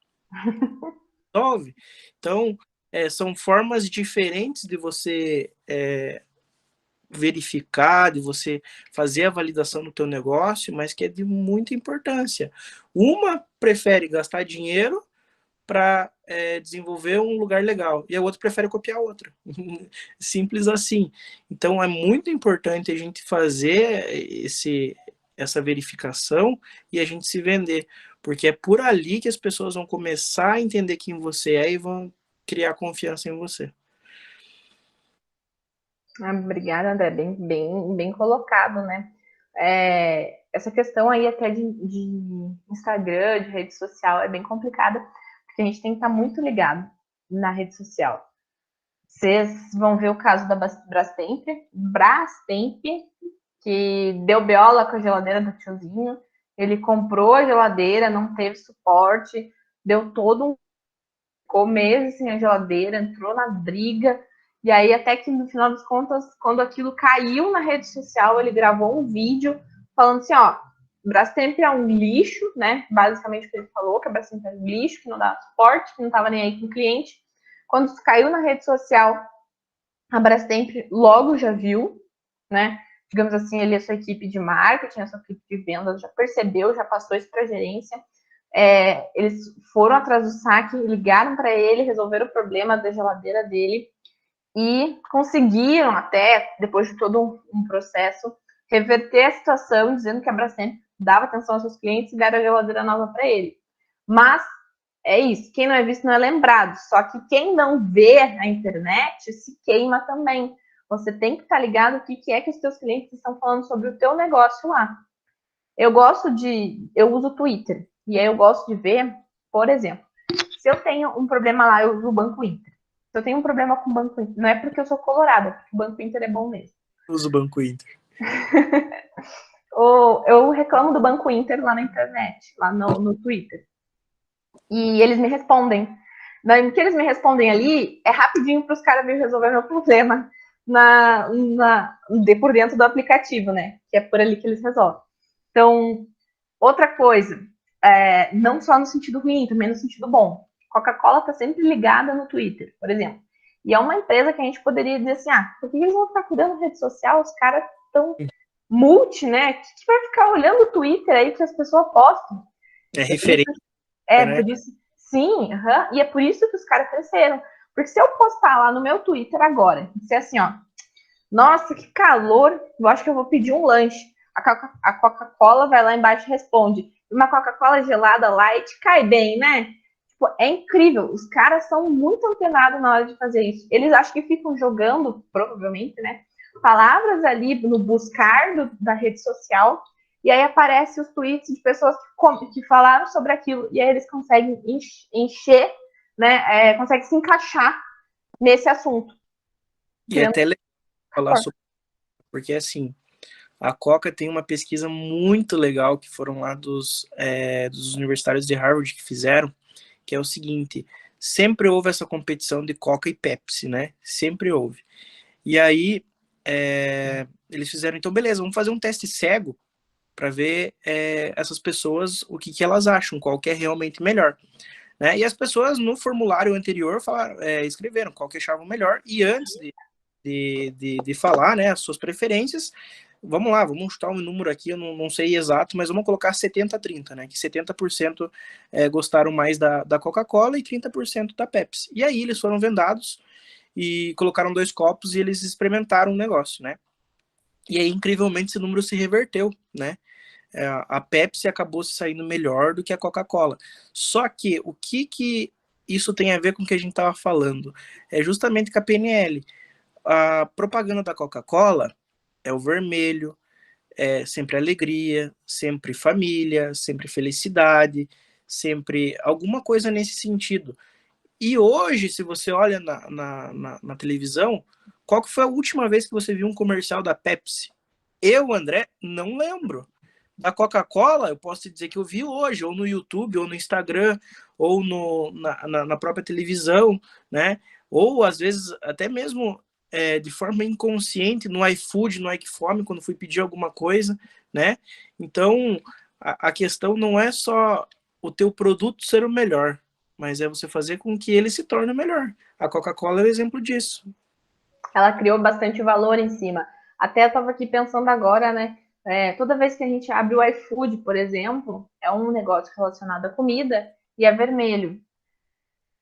Resolve. Então, são formas diferentes de você verificar, de você fazer a validação do teu negócio, mas que é de muita importância. Uma prefere gastar dinheiro para desenvolver um lugar legal, e a outra prefere copiar a outra. Simples assim. Então é muito importante a gente fazer essa verificação e a gente se vender, porque é por ali que as pessoas vão começar a entender quem você é e vão criar confiança em você. Obrigada, André. Bem colocado, né? Essa questão aí até de Instagram, de rede social, é bem complicada, porque a gente tem que estar muito ligado na rede social. Vocês vão ver o caso da Brastemp, que deu BO com a geladeira do tiozinho. Ele comprou a geladeira, não teve suporte, deu todo um... ficou meses sem a geladeira, entrou na briga. E aí, até que no final das contas, quando aquilo caiu na rede social, ele gravou um vídeo falando assim, ó, Brastemp é um lixo, né? Basicamente o que ele falou, que a Brastemp é um lixo, que não dá suporte, que não estava nem aí com o cliente. Quando isso caiu na rede social, a Brastemp logo já viu, né? Digamos assim, ele, a sua equipe de marketing, a sua equipe de vendas já percebeu, já passou isso para a gerência. Eles foram atrás do saque, ligaram para ele, resolveram o problema da geladeira dele e conseguiram até, depois de todo um processo, reverter a situação, dizendo que a Brastemp dava atenção aos seus clientes e deram a geladeira nova para ele. Mas é isso, quem não é visto não é lembrado. Só que quem não vê a internet se queima também. Você tem que estar ligado o que é que os teus clientes estão falando sobre o teu negócio lá. Eu uso o Twitter, e aí eu gosto de ver, por exemplo, se eu tenho um problema lá, eu uso o Banco Inter. Se eu tenho um problema com o Banco Inter, não é porque eu sou colorada, porque o Banco Inter é bom mesmo. Usa o Banco Inter. Eu reclamo do Banco Inter lá na internet, lá no Twitter. E eles me respondem. O que eles me respondem ali é rapidinho para os caras virem resolver meu problema por dentro do aplicativo, né? Que é por ali que eles resolvem. Então, outra coisa, não só no sentido ruim, também no sentido bom. Coca-Cola está sempre ligada no Twitter, por exemplo. E é uma empresa que a gente poderia dizer assim, por que eles vão ficar cuidando da rede social? Os caras estão né? Que vai ficar olhando o Twitter aí que as pessoas postam? É referência. Por isso, sim, e é por isso que os caras cresceram. Porque se eu postar lá no meu Twitter agora, dizer assim, ó, nossa, que calor, eu acho que eu vou pedir um lanche. A Coca-Cola vai lá embaixo e responde, uma Coca-Cola gelada light cai bem, né? Tipo, é incrível. Os caras são muito antenados na hora de fazer isso. Eles acham que ficam jogando, provavelmente, né? Palavras ali no buscar da rede social. E aí aparecem os tweets de pessoas que falaram sobre aquilo. E aí eles conseguem encher, né? Conseguem se encaixar nesse assunto. E é até legal falar sobre, porque assim, a Coca tem uma pesquisa muito legal que foram lá dos universitários de Harvard que fizeram, que é o seguinte: sempre houve essa competição de Coca e Pepsi, né? Sempre houve. E aí eles fizeram, então beleza, vamos fazer um teste cego para ver essas pessoas o que elas acham, qual que é realmente melhor. Né? E as pessoas no formulário anterior escreveram qual que achavam melhor, e antes de falar, né, as suas preferências, vamos lá, vamos chutar um número aqui, eu não sei exato, mas vamos colocar 70-30, né, que 70% gostaram mais da Coca-Cola e 30% da Pepsi. E aí eles foram vendados e colocaram 2 copos e eles experimentaram o negócio, né. E aí, incrivelmente, esse número se reverteu, né. A Pepsi acabou se saindo melhor do que a Coca-Cola. Só que o que isso tem a ver com o que a gente estava falando? É justamente com a PNL. A propaganda da Coca-Cola é o vermelho, é sempre alegria, sempre família, sempre felicidade, sempre alguma coisa nesse sentido. E hoje, se você olha na televisão, qual que foi a última vez que você viu um comercial da Pepsi? Eu, André, não lembro. Da Coca-Cola, eu posso te dizer que eu vi hoje, ou no YouTube, ou no Instagram, ou na própria televisão, né? Ou às vezes até mesmo de forma inconsciente no iFood, no iFome, quando fui pedir alguma coisa, né? Então, a questão não é só o teu produto ser o melhor, mas é você fazer com que ele se torne o melhor. A Coca-Cola é o exemplo disso. Ela criou bastante valor em cima. Até eu estava aqui pensando agora, né? Toda vez que a gente abre o iFood, por exemplo, é um negócio relacionado à comida e é vermelho.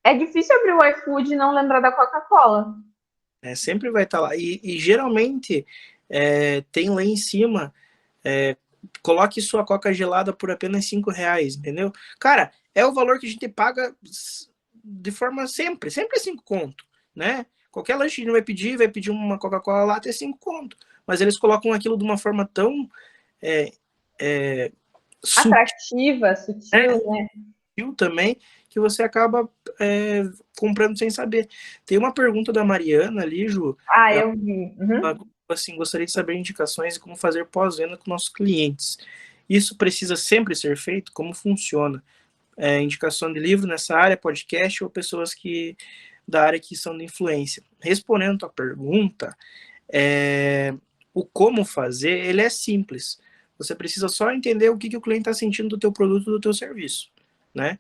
É difícil abrir o iFood e não lembrar da Coca-Cola. Sempre vai estar lá. E geralmente tem lá em cima, coloque sua coca gelada por apenas R$ 5, entendeu? Cara, é o valor que a gente paga de forma sempre é 5 conto, né? Qualquer lanche que a gente vai pedir uma Coca-Cola lá até 5 conto. Mas eles colocam aquilo de uma forma tão é, é, sutil, Atrativa, sutil, né? também, que você acaba comprando sem saber. Tem uma pergunta da Mariana ali, Ju. Ah, eu vi. Uhum. Assim, gostaria de saber indicações de como fazer pós-venda com nossos clientes. Isso precisa sempre ser feito? Como funciona? Indicação de livro nessa área, podcast ou pessoas da área que são de influência? Respondendo a tua pergunta, o como fazer, ele é simples. Você precisa só entender o que o cliente está sentindo do teu produto, do teu serviço, né?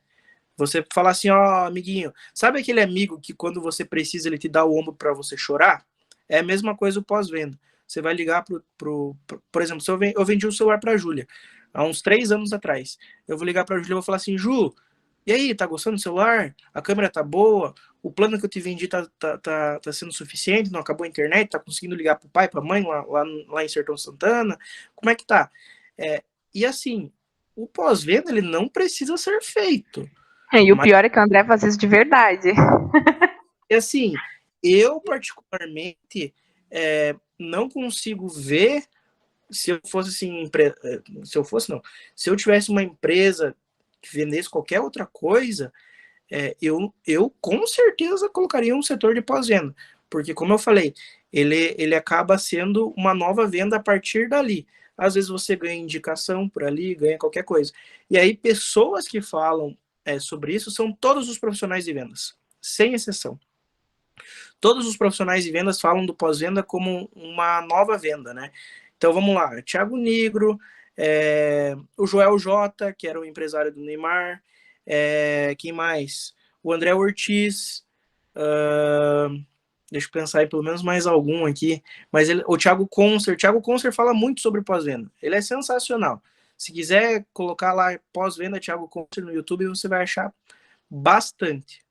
Você fala assim, ó, amiguinho, sabe aquele amigo que quando você precisa ele te dá o ombro para você chorar? É a mesma coisa o pós-venda. Você vai ligar por exemplo, se eu vendi um celular para a Júlia há uns 3 anos atrás. Eu vou ligar para a Júlia e vou falar assim, Ju, e aí, tá gostando do celular? A câmera tá boa? O plano que eu te vendi tá sendo suficiente? Não acabou a internet? Tá conseguindo ligar pro pai, pra mãe lá em Sertão Santana? Como é que tá? E assim, o pós-venda ele não precisa ser feito. E o Mas, pior é que o André faz isso de verdade. assim, eu particularmente não consigo ver se eu fosse assim, se eu fosse não, se eu tivesse uma empresa que vendesse qualquer outra coisa, eu com certeza colocaria um setor de pós-venda, porque como eu falei, ele acaba sendo uma nova venda a partir dali. Às vezes você ganha indicação por ali, ganha qualquer coisa. E aí pessoas que falam sobre isso são todos os profissionais de vendas, sem exceção. Todos os profissionais de vendas falam do pós-venda como uma nova venda, né? Então vamos lá, Thiago Nigro, o Joel J, que era o empresário do Neymar, quem mais? O André Ortiz, deixa eu pensar em pelo menos mais algum aqui, mas o Thiago Concer fala muito sobre pós-venda, ele é sensacional. Se quiser colocar lá pós-venda Thiago Concer no YouTube, você vai achar bastante.